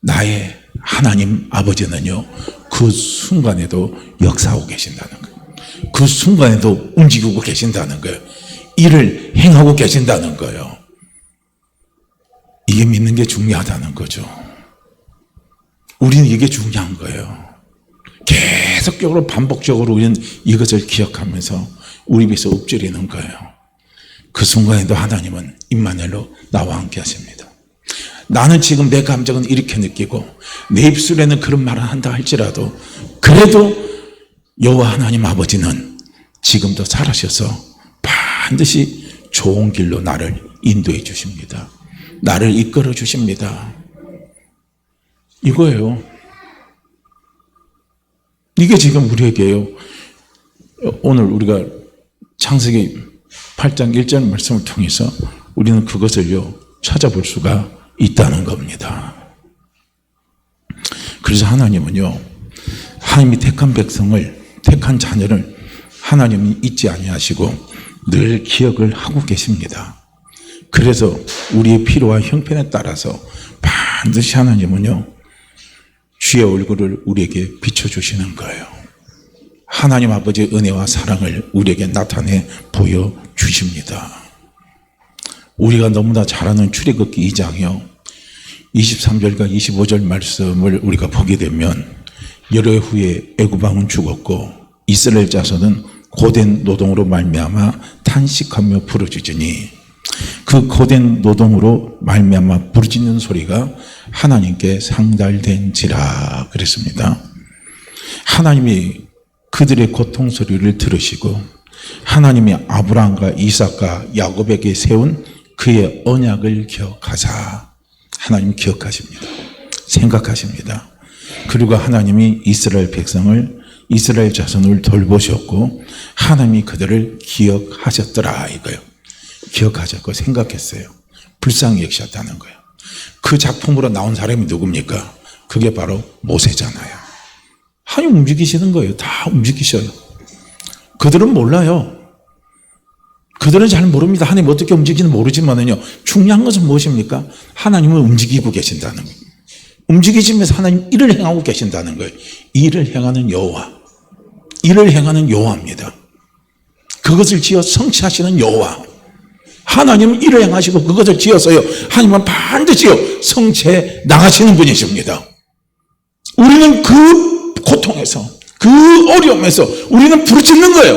나의 하나님 아버지는요, 그 순간에도 역사하고 계신다는 거예요. 그 순간에도 움직이고 계신다는 거예요. 일을 행하고 계신다는 거예요. 이게 믿는 게 중요하다는 거죠. 우리는 이게 중요한 거예요. 계속적으로 반복적으로 우리는 이것을 기억하면서 우리 입에서 읊조리는 거예요. 그 순간에도 하나님은 임마누엘로 나와 함께 하십니다. 나는 지금 내 감정은 이렇게 느끼고 내 입술에는 그런 말을 한다 할지라도 그래도 여호와 하나님 아버지는 지금도 살아셔서 반드시 좋은 길로 나를 인도해 주십니다. 나를 이끌어 주십니다. 이거예요. 이게 지금 우리에게요. 오늘 우리가 창세기 8장 1절 말씀을 통해서 우리는 그것을요 찾아볼 수가 있다는 겁니다. 그래서 하나님은요, 하나님이 택한 백성을, 택한 자녀를 하나님이 잊지 아니하시고 늘 기억을 하고 계십니다. 그래서 우리의 필요와 형편에 따라서 반드시 하나님은요 주의 얼굴을 우리에게 비춰주시는 거예요. 하나님 아버지의 은혜와 사랑을 우리에게 나타내 보여주십니다. 우리가 너무나 잘 아는 출애굽기 2장이요 23절과 25절 말씀을 우리가 보게 되면 열흘 후에 애굽 왕은 죽었고 이스라엘 자손은 고된 노동으로 말미암아 탄식하며 부르짖으니 그 고된 노동으로 말미암아 부르짖는 소리가 하나님께 상달된지라 그랬습니다. 하나님이 그들의 고통 소리를 들으시고 하나님이 아브라함과 이삭과 야곱에게 세운 그의 언약을 기억하사, 하나님 기억하십니다. 생각하십니다. 그리고 하나님이 이스라엘 백성을, 이스라엘 자손을 돌보셨고 하나님이 그들을 기억하셨더라 이거예요. 기억하셨고 생각했어요. 불쌍히 여기셨다는 거예요. 그 작품으로 나온 사람이 누굽니까? 그게 바로 모세잖아요. 하나님 움직이시는 거예요. 다 움직이셔요. 그들은 몰라요. 그들은 잘 모릅니다. 하나님 어떻게 움직이는지 모르지만은요, 중요한 것은 무엇입니까? 하나님은 움직이고 계신다는 거예요. 움직이시면서 하나님 일을 행하고 계신다는 거예요. 일을 행하는 여호와, 일을 행하는 여호와입니다. 그것을 지어 성취하시는 여호와, 하나님은 일을 행하시고 그것을 지어서요 하나님은 반드시요 성취해 나가시는 분이십니다. 우리는 그 고통에서, 그 어려움에서 우리는 부르짖는 거예요.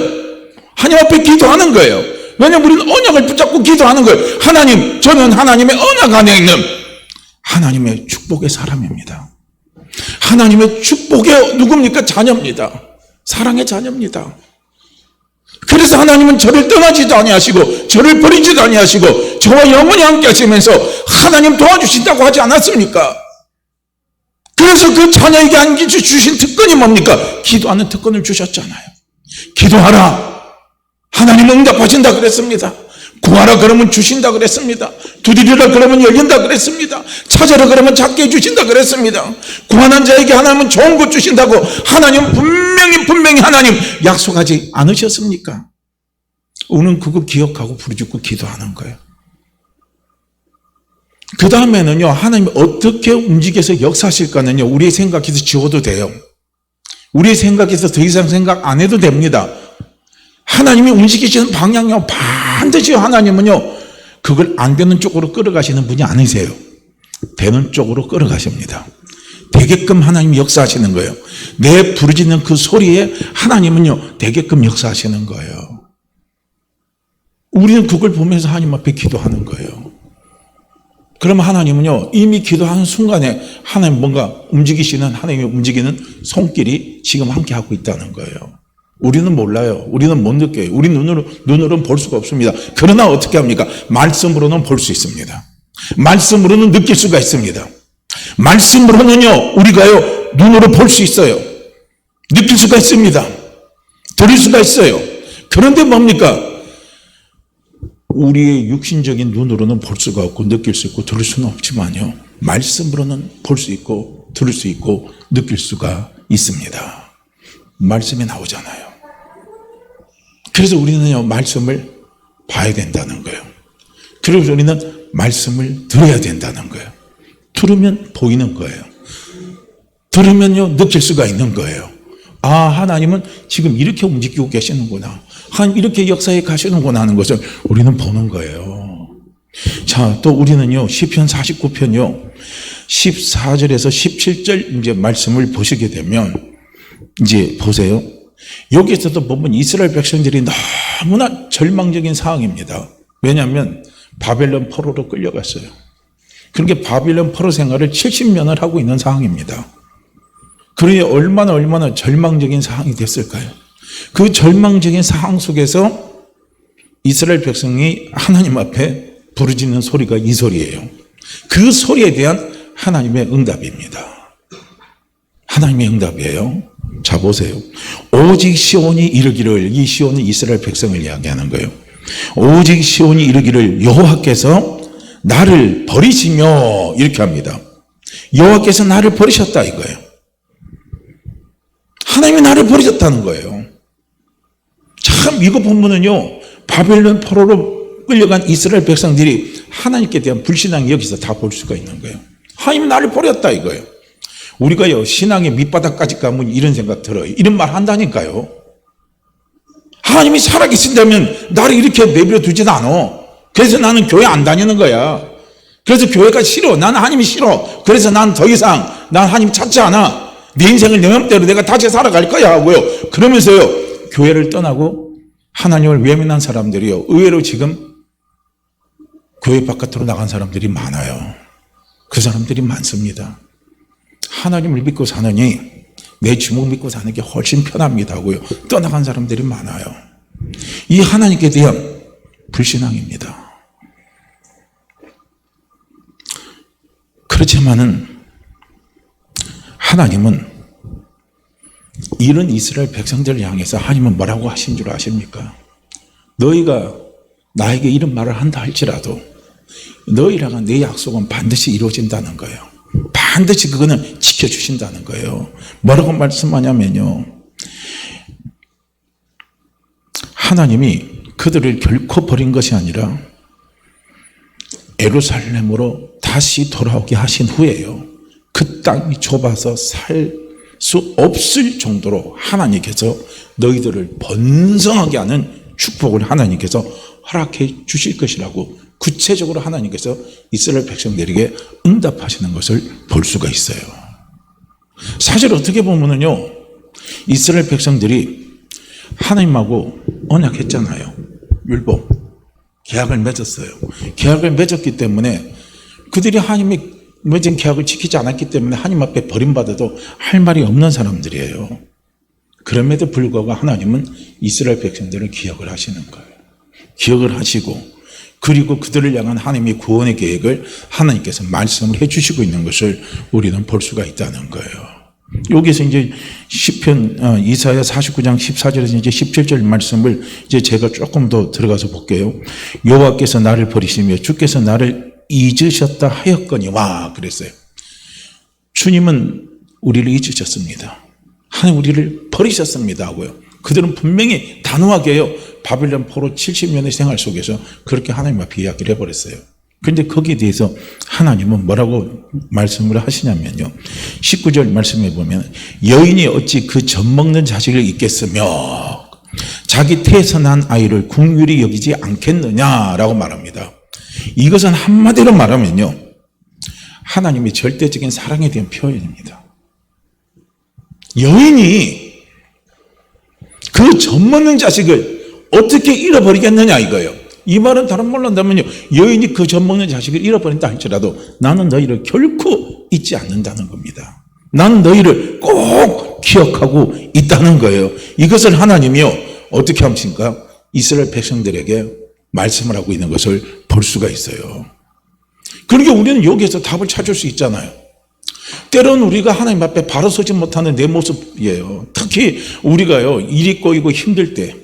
하나님 앞에 기도하는 거예요. 왜냐하면 우리는 언약을 붙잡고 기도하는 거예요. 하나님, 저는 하나님의 언약 안에 있는 하나님의 축복의 사람입니다. 하나님의 축복의 누굽니까? 자녀입니다. 사랑의 자녀입니다. 그래서 하나님은 저를 떠나지도 아니하시고 저를 버리지도 아니하시고 저와 영원히 함께 하시면서 하나님 도와주신다고 하지 않았습니까? 그래서 그 자녀에게 안겨주신 특권이 뭡니까? 기도하는 특권을 주셨잖아요. 기도하라, 하나님 응답하신다 그랬습니다. 구하라 그러면 주신다 그랬습니다. 두드리라 그러면 열린다 그랬습니다. 찾아라 그러면 찾게 해주신다 그랬습니다. 구하는 자에게 하나님은 좋은 것 주신다고 하나님 분명히 하나님 약속하지 않으셨습니까? 우리는 그거 기억하고 부르짖고 기도하는 거예요. 그 다음에는요, 하나님이 어떻게 움직여서 역사하실까는요, 우리의 생각에서 지워도 돼요. 우리의 생각에서 더 이상 생각 안 해도 됩니다. 하나님이 움직이시는 방향이요, 반드시 하나님은요, 그걸 안 되는 쪽으로 끌어가시는 분이 아니세요. 되는 쪽으로 끌어가십니다. 되게끔 하나님이 역사하시는 거예요. 내 부르짖는 그 소리에 하나님은요, 되게끔 역사하시는 거예요. 우리는 그걸 보면서 하나님 앞에 기도하는 거예요. 그러면 하나님은요, 이미 기도하는 순간에 하나님 뭔가 움직이시는, 하나님이 움직이는 손길이 지금 함께 하고 있다는 거예요. 우리는 몰라요. 우리는 못 느껴요. 우리 눈으로는 볼 수가 없습니다. 그러나 어떻게 합니까? 말씀으로는 볼 수 있습니다. 말씀으로는 느낄 수가 있습니다. 말씀으로는요, 우리가요, 눈으로 볼 수 있어요. 느낄 수가 있습니다. 들을 수가 있어요. 그런데 뭡니까? 우리의 육신적인 눈으로는 볼 수가 없고 느낄 수 있고 들을 수는 없지만요, 말씀으로는 볼 수 있고 들을 수 있고 느낄 수가 있습니다. 말씀에 나오잖아요. 그래서 우리는요, 말씀을 봐야 된다는 거예요. 그래서 우리는 말씀을 들어야 된다는 거예요. 들으면 보이는 거예요. 들으면요, 느낄 수가 있는 거예요. 아, 하나님은 지금 이렇게 움직이고 계시는구나. 하나님 이렇게 역사에 가시는구나 하는 것을 우리는 보는 거예요. 자, 또 우리는요, 시편 49편요, 14절에서 17절 이제 말씀을 보시게 되면, 이제 보세요. 여기서도 보면 이스라엘 백성들이 너무나 절망적인 상황입니다. 왜냐하면 바벨론 포로로 끌려갔어요. 그렇게 바벨론 포로 생활을 70년을 하고 있는 상황입니다. 그러니 얼마나 절망적인 상황이 됐을까요? 그 절망적인 상황 속에서 이스라엘 백성이 하나님 앞에 부르짖는 소리가 이 소리예요. 그 소리에 대한 하나님의 응답입니다. 하나님의 응답이에요. 자, 보세요. 오직 시온이 이르기를, 이 시온은 이스라엘 백성을 이야기하는 거예요. 오직 시온이 이르기를 여호와께서 나를 버리시며, 이렇게 합니다. 여호와께서 나를 버리셨다 이거예요. 하나님이 나를 버리셨다는 거예요. 참, 이거 보면은요, 바벨론 포로로 끌려간 이스라엘 백성들이 하나님께 대한 불신앙이 여기서 다 볼 수가 있는 거예요. 하나님이 나를 버렸다 이거예요. 우리가요, 신앙의 밑바닥까지 가면 이런 생각 들어요. 이런 말 한다니까요. 하나님이 살아계신다면 나를 이렇게 내버려 두지도 않아. 그래서 나는 교회 안 다니는 거야. 그래서 교회가 싫어. 나는 하나님이 싫어. 그래서 난 더 이상 난 하나님 찾지 않아. 내 인생을 내 맘대로 내가 다시 살아갈 거야 하고요. 그러면서요, 교회를 떠나고 하나님을 외면한 사람들이요, 의외로 지금 교회 바깥으로 나간 사람들이 많아요. 그 사람들이 많습니다. 하나님을 믿고 사느니 내 주먹 믿고 사는 게 훨씬 편합니다 하고요, 떠나간 사람들이 많아요. 이 하나님께 대한 불신앙입니다. 그렇지만은 하나님은 이런 이스라엘 백성들을 향해서 하나님은 뭐라고 하신 줄 아십니까? 너희가 나에게 이런 말을 한다 할지라도 너희랑 내 약속은 반드시 이루어진다는 거예요. 반드시 그거는 지켜주신다는 거예요. 뭐라고 말씀하냐면요, 하나님이 그들을 결코 버린 것이 아니라 예루살렘으로 다시 돌아오게 하신 후에요, 그 땅이 좁아서 살 수 없을 정도로 하나님께서 너희들을 번성하게 하는 축복을 하나님께서 허락해 주실 것이라고 구체적으로 하나님께서 이스라엘 백성들에게 응답하시는 것을 볼 수가 있어요. 사실 어떻게 보면은요, 이스라엘 백성들이 하나님하고 언약했잖아요. 율법, 계약을 맺었어요. 계약을 맺었기 때문에 그들이 하나님이 맺은 계약을 지키지 않았기 때문에 하나님 앞에 버림받아도 할 말이 없는 사람들이에요. 그럼에도 불구하고 하나님은 이스라엘 백성들을 기억을 하시는 거예요. 기억을 하시고, 그리고 그들을 향한 하나님의 구원의 계획을 하나님께서 말씀을 해주시고 있는 것을 우리는 볼 수가 있다는 거예요. 여기서 이제 시편 이사야 49장 14절에서 이제 17절 말씀을 이제 제가 조금 더 들어가서 볼게요. 여호와께서 나를 버리시며 주께서 나를 잊으셨다 하였거니와, 그랬어요. 주님은 우리를 잊으셨습니다. 하나님 우리를 버리셨습니다 하고요. 그들은 분명히 단호하게요, 바벨론 포로 70년의 생활 속에서 그렇게 하나님 앞에 이야기를 해버렸어요. 그런데 거기에 대해서 하나님은 뭐라고 말씀을 하시냐면요, 19절 말씀해 보면 여인이 어찌 그 젖먹는 자식을 잊겠으며 자기 태에서 난 아이를 긍휼히 여기지 않겠느냐라고 말합니다. 이것은 한마디로 말하면요, 하나님의 절대적인 사랑에 대한 표현입니다. 여인이 그 젖먹는 자식을 어떻게 잃어버리겠느냐 이거예요. 이 말은 다른 말로 한다면요, 여인이 그 젖먹는 자식을 잃어버린다 할지라도 나는 너희를 결코 잊지 않는다는 겁니다. 나는 너희를 꼭 기억하고 있다는 거예요. 이것을 하나님이요, 어떻게 하십니까? 이스라엘 백성들에게 말씀을 하고 있는 것을 볼 수가 있어요. 그러니까 우리는 여기에서 답을 찾을 수 있잖아요. 때로는 우리가 하나님 앞에 바로 서지 못하는 내 모습이에요. 특히 우리가요, 일이 꼬이고 힘들 때,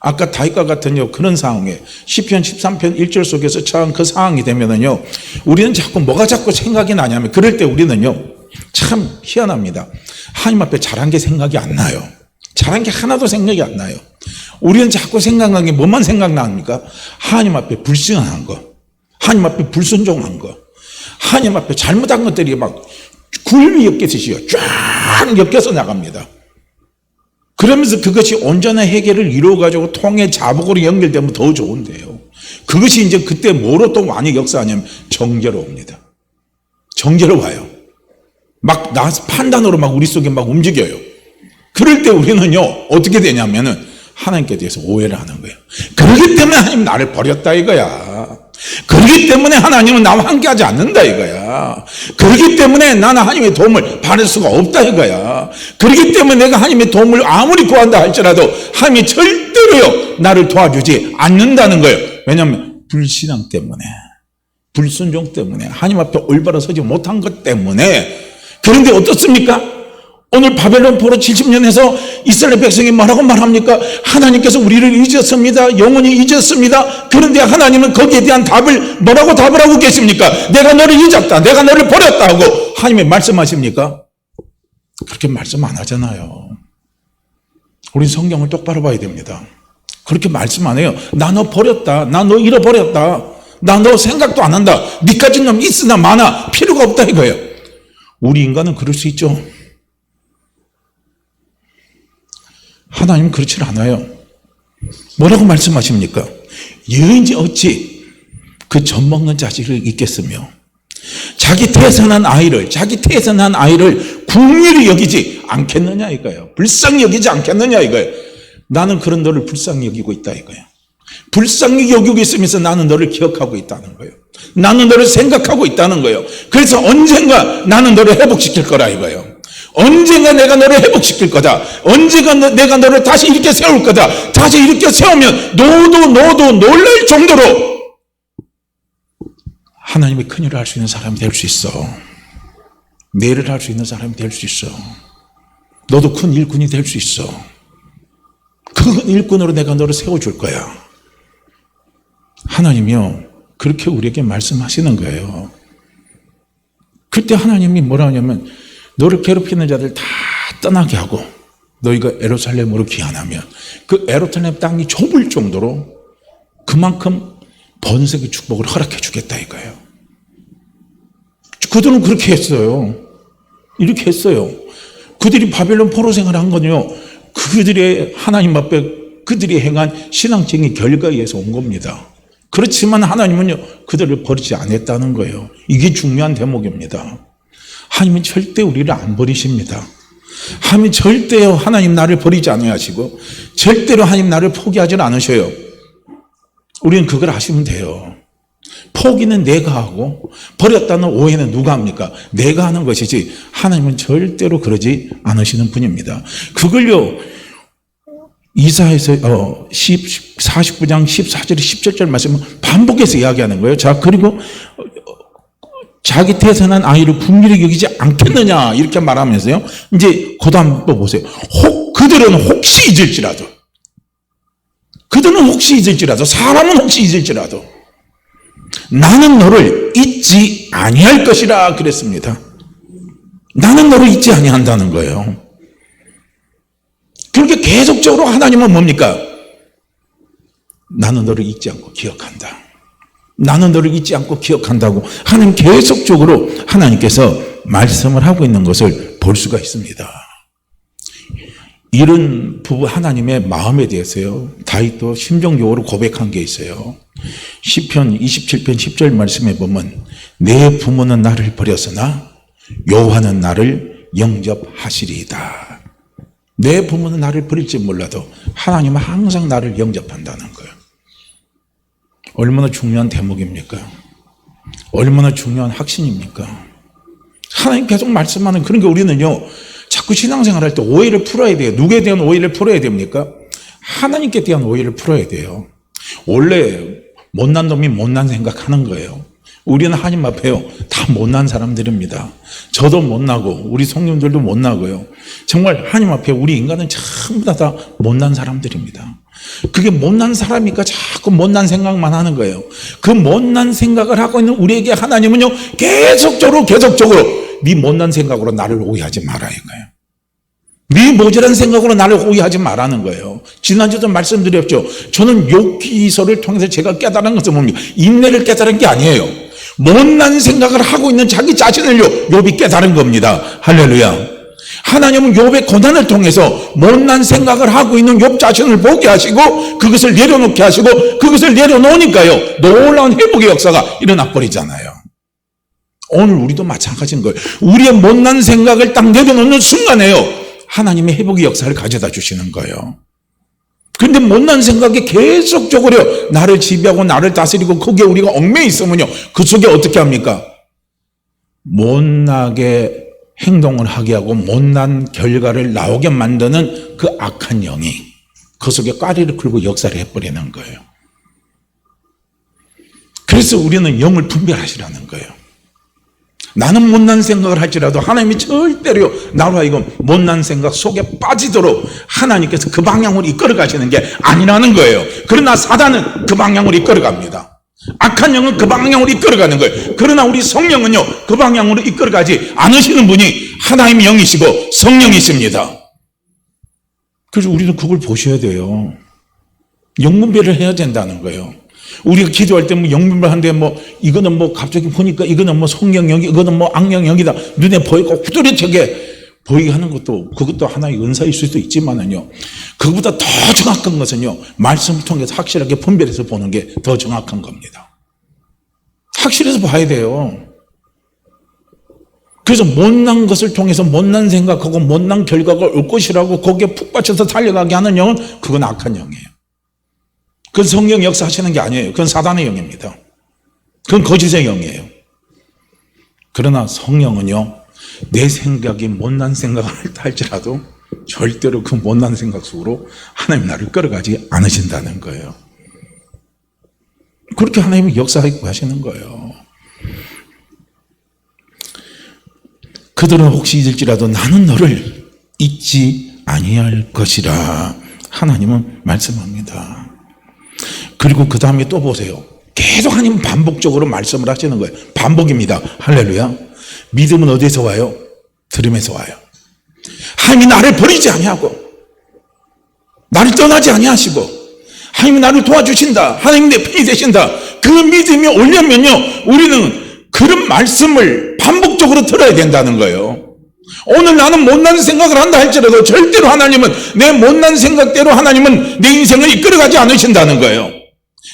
아까 다윗과 같은 그런 상황에 시편 13편 1절 속에서 처한 그 상황이 되면은요, 우리는 자꾸 뭐가 자꾸 생각이 나냐면, 그럴 때 우리는요, 참 희한합니다. 하나님 앞에 잘한 게 생각이 안 나요. 잘한 게 하나도 생각이 안 나요. 우리는 자꾸 생각나는 게 뭐만 생각납니까? 하나님 앞에 불순한 거, 하나님 앞에 불순종한 거, 하나님 앞에 잘못한 것들이 막 굴비 엮여지시요, 쫙 엮여서 나갑니다. 그러면서 그것이 온전한 해결을 이루어가지고 통해 자복으로 연결되면 더 좋은데요. 그것이 이제 그때 뭐로 또 많이 역사하냐면 정죄로 옵니다. 정죄로 와요. 막 판단으로 막 우리 속에 막 움직여요. 그럴 때 우리는요, 어떻게 되냐면은 하나님께 대해서 오해를 하는 거예요. 그렇기 때문에 하나님 나를 버렸다 이거야. 그렇기 때문에 하나님은 나와 함께하지 않는다 이거야. 그렇기 때문에 나는 하나님의 도움을 받을 수가 없다 이거야. 그렇기 때문에 내가 하나님의 도움을 아무리 구한다 할지라도 하나님이 절대로요 나를 도와주지 않는다는 거예요. 왜냐하면 불신앙 때문에, 불순종 때문에, 하나님 앞에 올바로 서지 못한 것 때문에. 그런데 어떻습니까? 오늘 바벨론 포로 70년에서 이스라엘 백성이 뭐라고 말합니까? 하나님께서 우리를 잊었습니다. 영원히 잊었습니다. 그런데 하나님은 거기에 대한 답을 뭐라고 답을 하고 계십니까? 내가 너를 잊었다. 내가 너를 버렸다 하고 하나님이 말씀하십니까? 그렇게 말씀 안 하잖아요. 우리 성경을 똑바로 봐야 됩니다. 그렇게 말씀 안 해요. 나 너 버렸다. 나 너 잃어버렸다. 나 너 생각도 안 한다. 네 가진 놈 있으나 많아 필요가 없다 이거예요. 우리 인간은 그럴 수 있죠. 하나님은 그렇지 않아요. 뭐라고 말씀하십니까? 여인이 어찌 그 젖먹는 자식을 잊겠으며 자기 태어난 아이를 국리를 여기지 않겠느냐 이거예요. 불쌍히 여기지 않겠느냐 이거예요. 나는 그런 너를 불쌍히 여기고 있다 이거예요. 불쌍히 여기고 있으면서 나는 너를 기억하고 있다는 거예요. 나는 너를 생각하고 있다는 거예요. 그래서 언젠가 나는 너를 회복시킬 거라 이거예요. 언젠가 내가 너를 회복시킬 거다. 언젠가 내가 너를 다시 일으켜 세울 거다. 다시 일으켜 세우면 너도 놀랄 정도로 하나님의 큰일을 할 수 있는 사람이 될 수 있어. 내를 할 수 있는 사람이 될 수 있어. 너도 큰 일꾼이 될 수 있어. 그 일꾼으로 내가 너를 세워줄 거야. 하나님이요, 그렇게 우리에게 말씀하시는 거예요. 그때 하나님이 뭐라 하냐면 너를 괴롭히는 자들 다 떠나게 하고 너희가 예루살렘으로 귀환하면 그 예루살렘 땅이 좁을 정도로 그만큼 번성의 축복을 허락해 주겠다 이거예요. 그들은 그렇게 했어요. 이렇게 했어요. 그들이 바벨론 포로 생활을 한 건요, 그들의 하나님 앞에 그들이 행한 신앙적인 결과에 의해서 온 겁니다. 그렇지만 하나님은요, 그들을 버리지 않았다는 거예요. 이게 중요한 대목입니다. 하나님은 절대 우리를 안 버리십니다. 하나님은 절대요, 하나님 나를 버리지 않으시고 절대로 하나님 나를 포기하지 않으셔요. 우리는 그걸 아시면 돼요. 포기는 내가 하고 버렸다는 오해는 누가 합니까? 내가 하는 것이지 하나님은 절대로 그러지 않으시는 분입니다. 그걸요, 이사야서 49장 14절 17절 말씀은 반복해서 이야기하는 거예요. 자, 그리고 자기 태어난 아이를 국리를 여기지 않겠느냐 이렇게 말하면서요, 이제 그 다음 또 보세요. 그들은 혹시 잊을지라도, 사람은 혹시 잊을지라도 나는 너를 잊지 아니할 것이라 그랬습니다. 나는 너를 잊지 아니한다는 거예요. 그렇게 계속적으로 하나님은 뭡니까? 나는 너를 잊지 않고 기억한다. 나는 너를 잊지 않고 기억한다고 하나님 계속적으로 하나님께서 말씀을 하고 있는 것을 볼 수가 있습니다. 이런 부부 하나님의 마음에 대해서요, 다윗도 심정적으로 고백한 게 있어요. 시편 27편 10절 말씀에 보면 내 부모는 나를 버렸으나 여호와는 나를 영접하시리이다. 내 부모는 나를 버릴지 몰라도 하나님은 항상 나를 영접한다는 거예요. 얼마나 중요한 대목입니까? 얼마나 중요한 확신입니까? 하나님 계속 말씀하는 그런 게 우리는요, 자꾸 신앙생활 할 때 오해를 풀어야 돼요. 누구에 대한 오해를 풀어야 됩니까? 하나님께 대한 오해를 풀어야 돼요. 원래 못난 놈이 못난 생각하는 거예요. 우리는 하나님 앞에요, 다 못난 사람들입니다. 저도 못나고 우리 성령들도 못나고요. 정말 하나님 앞에 우리 인간은 전부 다 못난 사람들입니다. 그게 못난 사람이니까 자꾸 못난 생각만 하는 거예요. 그 못난 생각을 하고 있는 우리에게 하나님은요, 계속적으로 네 못난 생각으로 나를 오해하지 마라 이거예요. 네 모자란 생각으로 나를 오해하지 말라는 거예요. 지난주도 말씀드렸죠. 저는 욥기서를 통해서 제가 깨달은 것은 뭡니까? 인내를 깨달은 게 아니에요. 못난 생각을 하고 있는 자기 자신을요, 욥이 깨달은 겁니다. 할렐루야. 하나님은 욥의 고난을 통해서 못난 생각을 하고 있는 욥 자신을 보게 하시고 그것을 내려놓게 하시고 그것을 내려놓으니까요, 놀라운 회복의 역사가 일어나 버리잖아요. 오늘 우리도 마찬가지인 거예요. 우리의 못난 생각을 딱 내려놓는 순간에요, 하나님의 회복의 역사를 가져다 주시는 거예요. 그런데 못난 생각이 계속적으로 나를 지배하고 나를 다스리고 거기에 우리가 얽매여 있으면요, 그 속에 어떻게 합니까? 못나게 행동을 하게 하고 못난 결과를 나오게 만드는 그 악한 영이 그 속에 까리를 끌고 역사를 해버리는 거예요. 그래서 우리는 영을 분별하시라는 거예요. 나는 못난 생각을 할지라도 하나님이 절대로 나로 하여금 못난 생각 속에 빠지도록 하나님께서 그 방향으로 이끌어 가시는 게 아니라는 거예요. 그러나 사단은 그 방향으로 이끌어 갑니다. 악한 영은 그 방향으로 이끌어 가는 거예요. 그러나 우리 성령은요, 그 방향으로 이끌어 가지 않으시는 분이 하나님의 영이시고 성령이십니다. 그래서 우리도 그걸 보셔야 돼요. 영분별을 해야 된다는 거예요. 우리가 기도할 때 뭐 영분별하는데 뭐 이거는 뭐 갑자기 보니까 이거는 뭐 성령영이, 이거는 뭐 악령영이다, 눈에 보이고 후두리하게 보이게 하는 것도 그것도 하나의 은사일 수도 있지만은요, 그것보다 더 정확한 것은요, 말씀을 통해서 확실하게 분별해서 보는 게 더 정확한 겁니다. 확실해서 봐야 돼요. 그래서 못난 것을 통해서 못난 생각하고 못난 결과가 올 것이라고 거기에 푹 빠져서 달려가게 하는 영은 그건 악한 영이에요. 그건 성령 역사하시는 게 아니에요. 그건 사단의 영입니다. 그건 거짓의 영이에요. 그러나 성령은요, 내 생각이 못난 생각을 할지라도 절대로 그 못난 생각 속으로 하나님 나를 끌어가지 않으신다는 거예요. 그렇게 하나님이 역사하고 하시는 거예요. 그들은 혹시 잊을지라도 나는 너를 잊지 아니할 것이라 하나님은 말씀합니다. 그리고 그 다음에 또 보세요. 계속 하나님은 반복적으로 말씀을 하시는 거예요. 반복입니다. 할렐루야. 믿음은 어디서 와요? 들음에서 와요. 하나님이 나를 버리지 아니하고 나를 떠나지 아니하시고 하나님이 나를 도와주신다, 하나님이 내 편이 되신다, 그 믿음이 오려면요, 우리는 그런 말씀을 반복적으로 들어야 된다는 거예요. 오늘 나는 못난 생각을 한다 할지라도 절대로 하나님은 내 못난 생각대로 하나님은 내 인생을 이끌어가지 않으신다는 거예요.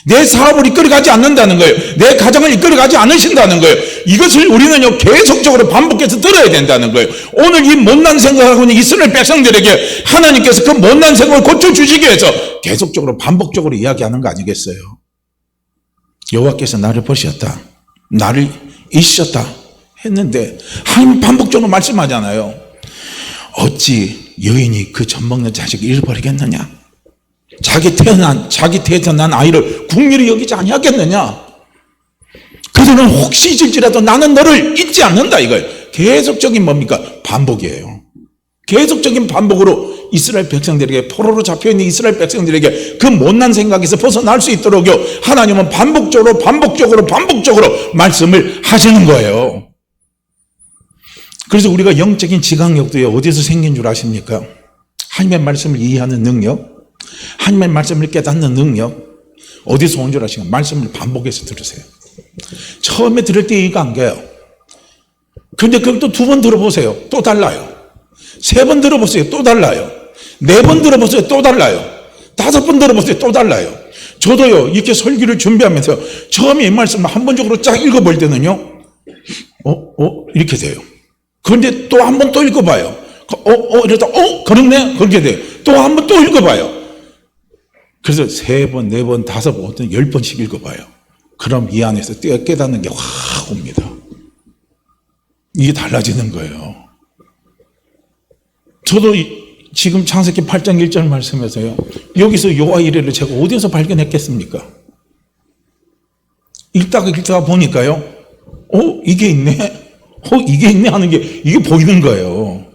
내 사업을 이끌어가지 않는다는 거예요. 내 가정을 이끌어가지 않으신다는 거예요. 이것을 우리는요, 계속적으로 반복해서 들어야 된다는 거예요. 오늘 이 못난 생각하고 있는 이스라엘 백성들에게 하나님께서 그 못난 생각을 고쳐주시기 위해서 계속적으로 반복적으로 이야기하는 거 아니겠어요? 여호와께서 나를 버리셨다, 나를 잊으셨다 했는데 하나님 반복적으로 말씀하잖아요. 어찌 여인이 그 젖 먹는 자식을 잃어버리겠느냐? 자기 태어난 아이를 국률이 여기지 아니하겠느냐? 그들은 혹시 잊을지라도 나는 너를 잊지 않는다 이거예요. 계속적인 뭡니까? 반복이에요. 계속적인 반복으로 이스라엘 백성들에게, 포로로 잡혀있는 이스라엘 백성들에게 그 못난 생각에서 벗어날 수 있도록요, 하나님은 반복적으로 말씀을 하시는 거예요. 그래서 우리가 영적인 지각력도요, 어디서 생긴 줄 아십니까? 하나님의 말씀을 이해하는 능력, 하나님의 말씀을 깨닫는 능력, 어디서 온 줄 아십니까? 말씀을 반복해서 들으세요. 처음에 들을 때 이해가 안 가요. 근데 그걸 또 2번 들어보세요. 또 달라요. 3번 들어보세요. 또 달라요. 4번 들어보세요. 또 달라요. 5번 들어보세요. 또 달라요. 저도요, 이렇게 설교를 준비하면서 처음에 이 말씀을 한 번적으로 쫙 읽어볼 때는요, 이렇게 돼요. 그런데 또 한 번 또 읽어봐요. 이러다, 그렇네? 그렇게 돼요. 또 한 번 또 읽어봐요. 그래서 3번, 4번, 5번, 10번씩 읽어봐요. 그럼 이 안에서 깨닫는 게 확 옵니다. 이게 달라지는 거예요. 저도 지금 창세기 8장 1절 말씀에서요, 여기서 여호와 이레를 제가 어디서 발견했겠습니까? 읽다가 보니까요, 이게 있네? 이게 있네? 하는 게 이게 보이는 거예요.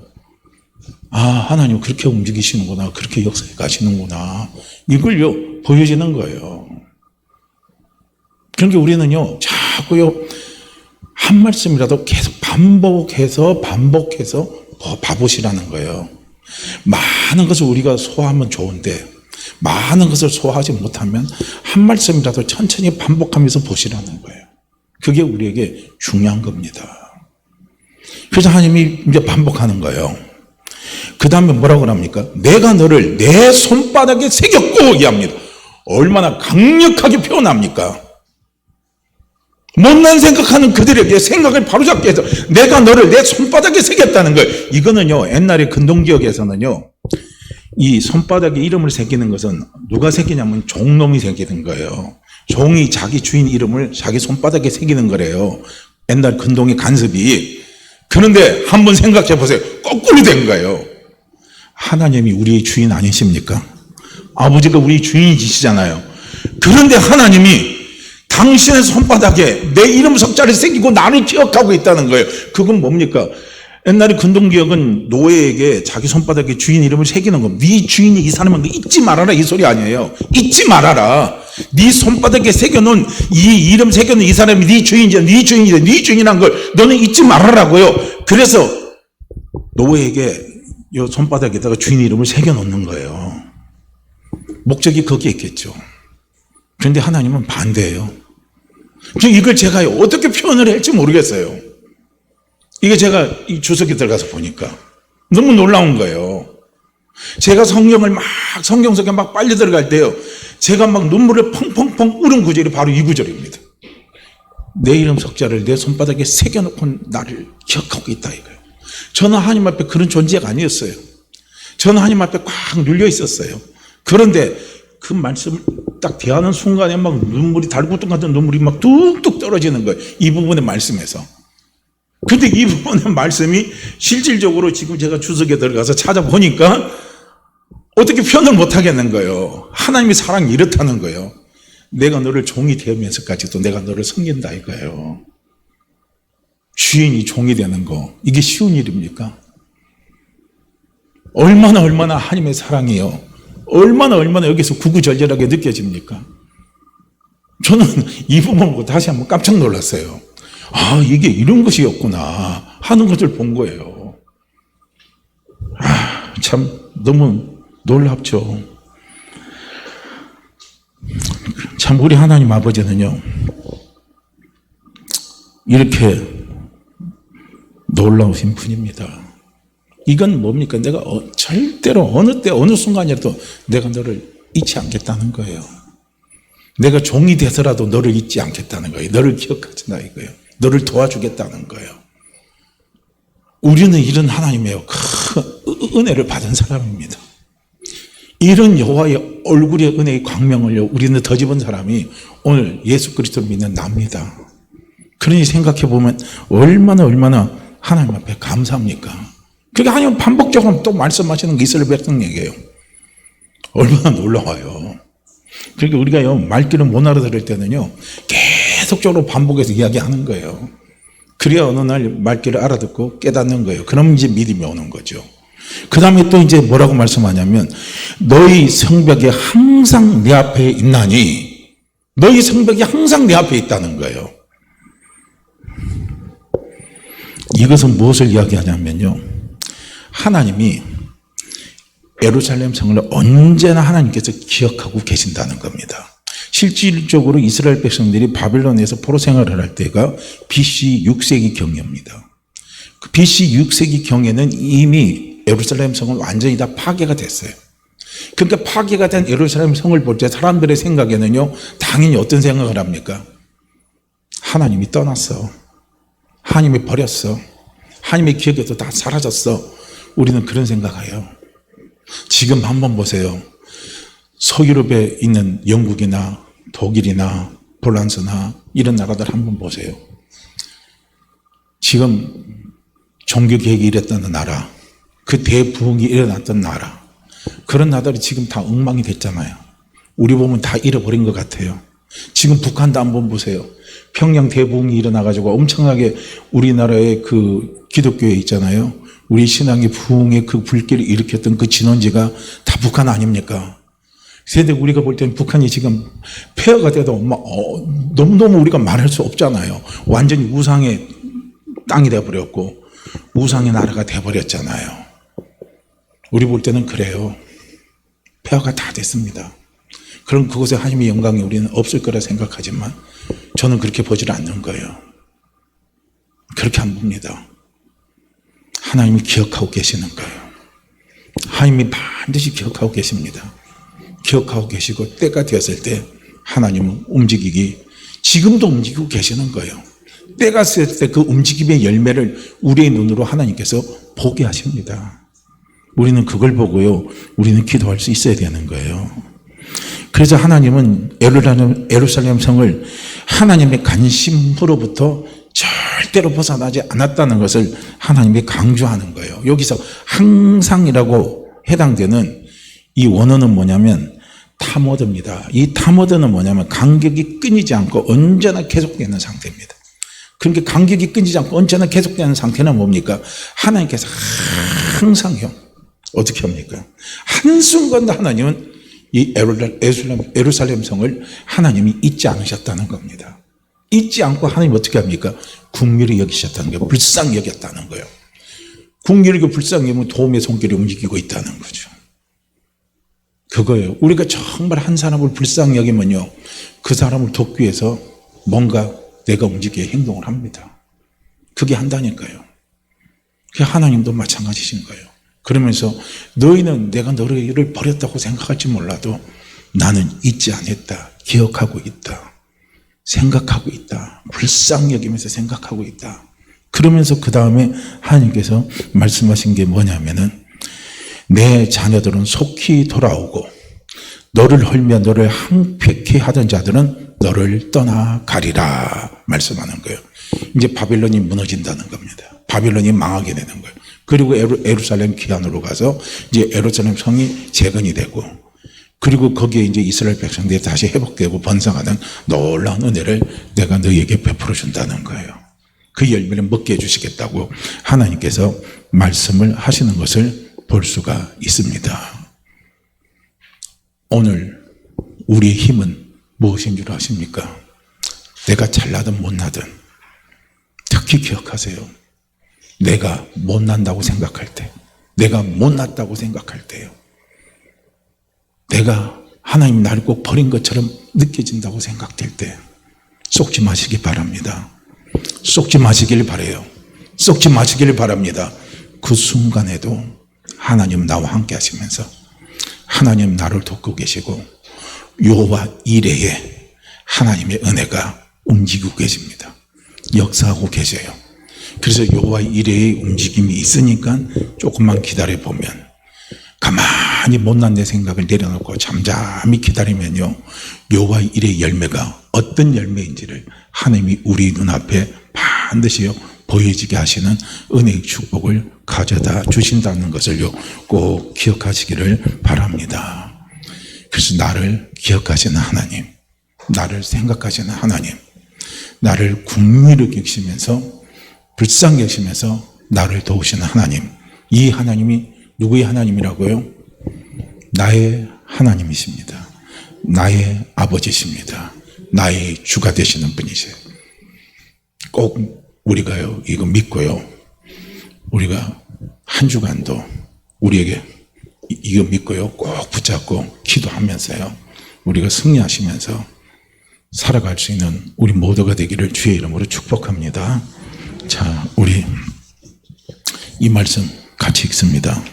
아, 하나님 그렇게 움직이시는구나. 그렇게 역사에 가시는구나. 이걸요, 보여지는 거예요. 그러니까 우리는요, 자꾸요, 한 말씀이라도 계속 반복해서 봐보시라는 거예요. 많은 것을 우리가 소화하면 좋은데, 많은 것을 소화하지 못하면 한 말씀이라도 천천히 반복하면서 보시라는 거예요. 그게 우리에게 중요한 겁니다. 그래서 하나님이 이제 반복하는 거예요. 그 다음에 뭐라고 합니까? 내가 너를 내 손바닥에 새겼고, 이합니다. 얼마나 강력하게 표현합니까? 못난 생각하는 그들에게 생각을 바로잡게 해서 내가 너를 내 손바닥에 새겼다는 거예요. 이거는요, 옛날에 근동지역에서는요, 이 손바닥에 이름을 새기는 것은 누가 새기냐면 종놈이 새기는 거예요. 종이 자기 주인 이름을 자기 손바닥에 새기는 거래요. 옛날 근동의 간섭이. 그런데 한번 생각해 보세요. 거꾸로 된 거예요. 하나님이 우리의 주인 아니십니까? 아버지가 우리 주인이시잖아요. 그런데 하나님이 당신의 손바닥에 내 이름 석자를 새기고 나를 기억하고 있다는 거예요. 그건 뭡니까? 옛날에 근동기억은 노예에게 자기 손바닥에 주인 이름을 새기는 거. 네 주인이 이 사람은 너 잊지 말아라, 이 소리 아니에요. 잊지 말아라. 네 손바닥에 새겨놓은 이 이름 새겨놓은 이 사람이 네 주인이야, 네 주인이야, 네 주인이란 걸 너는 잊지 말아라고요. 그래서 노예에게 이 손바닥에다가 주인 이름을 새겨놓는 거예요. 목적이 거기에 있겠죠. 그런데 하나님은 반대예요. 이걸 제가 어떻게 표현을 할지 모르겠어요. 이게 제가 이 주석에 들어가서 보니까 너무 놀라운 거예요. 제가 성경 속에 막 빨리 들어갈 때요, 제가 막 눈물을 펑펑펑 우는 구절이 바로 이 구절입니다. 내 이름 석자를 내 손바닥에 새겨놓고 나를 기억하고 있다, 이거예요. 저는 하나님 앞에 그런 존재가 아니었어요. 저는 하나님 앞에 꽉 눌려 있었어요. 그런데 그 말씀을 딱 대하는 순간에 막 눈물이 달구통 같은 눈물이 막 뚝뚝 떨어지는 거예요. 이 부분의 말씀에서. 근데 이 부분의 말씀이 실질적으로 지금 제가 주석에 들어가서 찾아보니까 어떻게 표현을 못 하겠는 거예요. 하나님의 사랑이 이렇다는 거예요. 내가 너를 종이 되면서까지도 내가 너를 섬긴다, 이거예요. 주인이 종이 되는 거, 이게 쉬운 일입니까? 얼마나 하나님의 사랑이요, 얼마나 여기서 구구절절하게 느껴집니까? 저는 이 부분 보고 다시 한번 깜짝 놀랐어요. 아, 이게 이런 것이었구나 하는 것을 본 거예요. 아, 참 너무 놀랍죠. 참 우리 하나님 아버지는요, 이렇게 놀라우신 분입니다. 이건 뭡니까? 내가 절대로 어느 때 어느 순간이라도 내가 너를 잊지 않겠다는 거예요. 내가 종이 돼서라도 너를 잊지 않겠다는 거예요. 너를 기억하신다, 이거예요. 너를 도와주겠다는 거예요. 우리는 이런 하나님의 큰 은혜를 받은 사람입니다. 이런 여호와의 얼굴의 은혜의 광명을 우리는 더 집은 사람이 오늘 예수 그리스도를 믿는 납니다. 그러니 생각해 보면 얼마나 하나님 앞에 감사합니까? 그게 하나님 반복적으로 또 말씀하시는 게 이스라엘 백성에게요. 얼마나 놀라워요. 그러니까 우리가요, 말귀를 못 알아들을 때는요, 계속적으로 반복해서 이야기하는 거예요. 그래야 어느 날 말귀를 알아듣고 깨닫는 거예요. 그럼 이제 믿음이 오는 거죠. 그 다음에 또 이제 뭐라고 말씀하냐면, 너희 성벽이 항상 내 앞에 있나니, 너희 성벽이 항상 내 앞에 있다는 거예요. 이것은 무엇을 이야기하냐면요, 하나님이 예루살렘 성을 언제나 하나님께서 기억하고 계신다는 겁니다. 실질적으로 이스라엘 백성들이 바빌론에서 포로 생활을 할 때가 BC 6세기 경입니다. 그 BC 6세기 경에는 이미 예루살렘 성은 완전히 다 파괴가 됐어요. 그러니까 파괴가 된 예루살렘 성을 볼 때 사람들의 생각에는요, 당연히 어떤 생각을 합니까? 하나님이 떠났어. 하나님이 버렸어. 하나님의 기억에도 다 사라졌어. 우리는 그런 생각해요. 지금 한번 보세요. 서유럽에 있는 영국이나 독일이나 폴란드나 이런 나라들 한번 보세요. 지금 종교개혁이 일어났던 나라, 그 대부흥이 일어났던 나라, 그런 나라들이 지금 다 엉망이 됐잖아요. 우리 보면 다 잃어버린 것 같아요. 지금 북한도 한번 보세요. 평양 대붕이 일어나가지고 엄청나게 우리나라의 그 기독교에 있잖아요. 우리 신앙의 부흥의 그 불길을 일으켰던 그 진원지가 다 북한 아닙니까? 그런데 우리가 볼 때는 북한이 지금 폐허가 돼도 너무너무 우리가 말할 수 없잖아요. 완전히 우상의 땅이 돼버렸고 우상의 나라가 돼버렸잖아요. 우리 볼 때는 그래요. 폐허가 다 됐습니다. 그럼 그곳에 하나님의 영광이 우리는 없을 거라 생각하지만 저는 그렇게 보지를 않는 거예요. 그렇게 안 봅니다. 하나님이 기억하고 계시는 거예요. 하나님이 반드시 기억하고 계십니다. 기억하고 계시고 때가 되었을 때 하나님은 지금도 움직이고 계시는 거예요. 때가 되었을 때 그 움직임의 열매를 우리의 눈으로 하나님께서 보게 하십니다. 우리는 그걸 보고요. 우리는 기도할 수 있어야 되는 거예요. 그래서 하나님은 예루살렘 성을 하나님의 관심으로부터 절대로 벗어나지 않았다는 것을 하나님이 강조하는 거예요. 여기서 항상이라고 해당되는 이 원어는 뭐냐면 타모드입니다. 이 타모드는 뭐냐면 간격이 끊이지 않고 언제나 계속되는 상태입니다. 그러니까 간격이 끊이지 않고 언제나 계속되는 상태는 뭡니까? 하나님께서 항상요. 어떻게 합니까? 한순간도 하나님은 이 예루살렘 성을 하나님이 잊지 않으셨다는 겁니다. 잊지 않고 하나님 어떻게 합니까? 긍휼히 여기셨다는 거예요. 불쌍히 여겼다는 거예요. 긍휼히 여기고 불쌍히 여기면 도움의 손길이 움직이고 있다는 거죠. 그거예요. 우리가 정말 한 사람을 불쌍히 여기면요. 그 사람을 돕기 위해서 뭔가 내가 움직이게 행동을 합니다. 그게 한다니까요. 그게 하나님도 마찬가지신 거예요. 그러면서 너희는 내가 너희를 버렸다고 생각할지 몰라도 나는 잊지 않았다. 기억하고 있다. 생각하고 있다. 불쌍히 여기면서 생각하고 있다. 그러면서 그 다음에 하나님께서 말씀하신 게 뭐냐면은 내 자녀들은 속히 돌아오고 너를 헐며 너를 항폐케 하던 자들은 너를 떠나가리라 말씀하는 거예요. 이제 바빌론이 무너진다는 겁니다. 바빌론이 망하게 되는 거예요. 그리고 예루살렘 귀환으로 가서 이제 예루살렘 성이 재건이 되고 그리고 거기에 이제 이스라엘 백성들이 다시 회복되고 번성하는 놀라운 은혜를 내가 너희에게 베풀어 준다는 거예요. 그 열매를 먹게 해주시겠다고 하나님께서 말씀을 하시는 것을 볼 수가 있습니다. 오늘 우리의 힘은 무엇인 줄 아십니까? 내가 잘나든 못나든 특히 기억하세요. 내가 못난다고 생각할 때, 내가 못났다고 생각할 때요. 내가 하나님 나를 꼭 버린 것처럼 느껴진다고 생각될 때 속지 마시기 바랍니다. 속지 마시길 바라요. 속지 마시길 바랍니다. 그 순간에도 하나님 나와 함께 하시면서 하나님 나를 돕고 계시고 여호와 이레에 하나님의 은혜가 움직이고 계십니다. 역사하고 계세요. 그래서 여호와 이레의 움직임이 있으니까 조금만 기다려 보면 가만히 못난 내 생각을 내려놓고 잠잠히 기다리면요 여호와 이레의 열매가 어떤 열매인지를 하나님이 우리 눈앞에 반드시요 보여지게 하시는 은혜의 축복을 가져다 주신다는 것을요 꼭 기억하시기를 바랍니다. 그래서 나를 기억하시는 하나님, 나를 생각하시는 하나님, 나를 긍휼히 여기시면서 불쌍히 여기시면서 나를 도우시는 하나님, 이 하나님이 누구의 하나님이라고요? 나의 하나님이십니다. 나의 아버지십니다. 나의 주가 되시는 분이세요. 꼭 우리가요 이거 믿고요 우리가 한 주간도 우리에게 이거 믿고요 꼭 붙잡고 기도하면서요 우리가 승리하시면서 살아갈 수 있는 우리 모두가 되기를 주의 이름으로 축복합니다. 자, 우리 이 말씀 같이 읽습니다.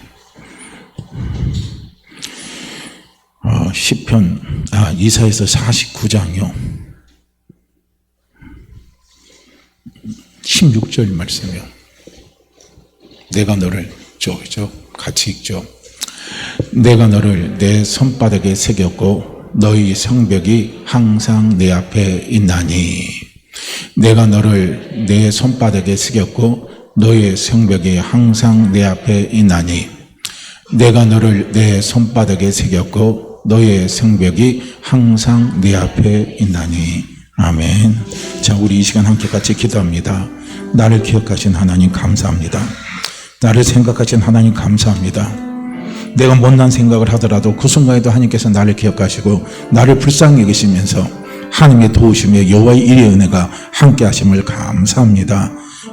이사야서 49장이요 16절 말씀이요. 내가 너를 같이 읽죠. 내가 너를 내 손바닥에 새겼고 너희 성벽이 항상 내 앞에 있나니 내가 너를 내 손바닥에 새겼고 너의 성벽이 항상 내 앞에 있나니 내가 너를 내 손바닥에 새겼고 너의 성벽이 항상 내 앞에 있나니. 아멘. 자, 우리 이 시간 함께 같이 기도합니다. 나를 기억하신 하나님 감사합니다. 나를 생각하신 하나님 감사합니다. 내가 못난 생각을 하더라도 그 순간에도 하나님께서 나를 기억하시고 나를 불쌍히 여기시면서 하나님의 도우심에 여호와의 일의 은혜가 함께 하심을 감사합니다.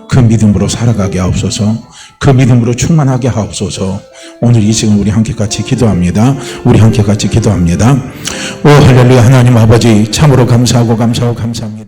그 믿음으로 살아가게 하옵소서. 그 믿음으로 충만하게 하옵소서. 오늘 이 시간 우리 함께 같이 기도합니다. 우리 함께 같이 기도합니다. 오 할렐루야. 하나님 아버지 참으로 감사하고 감사합니다.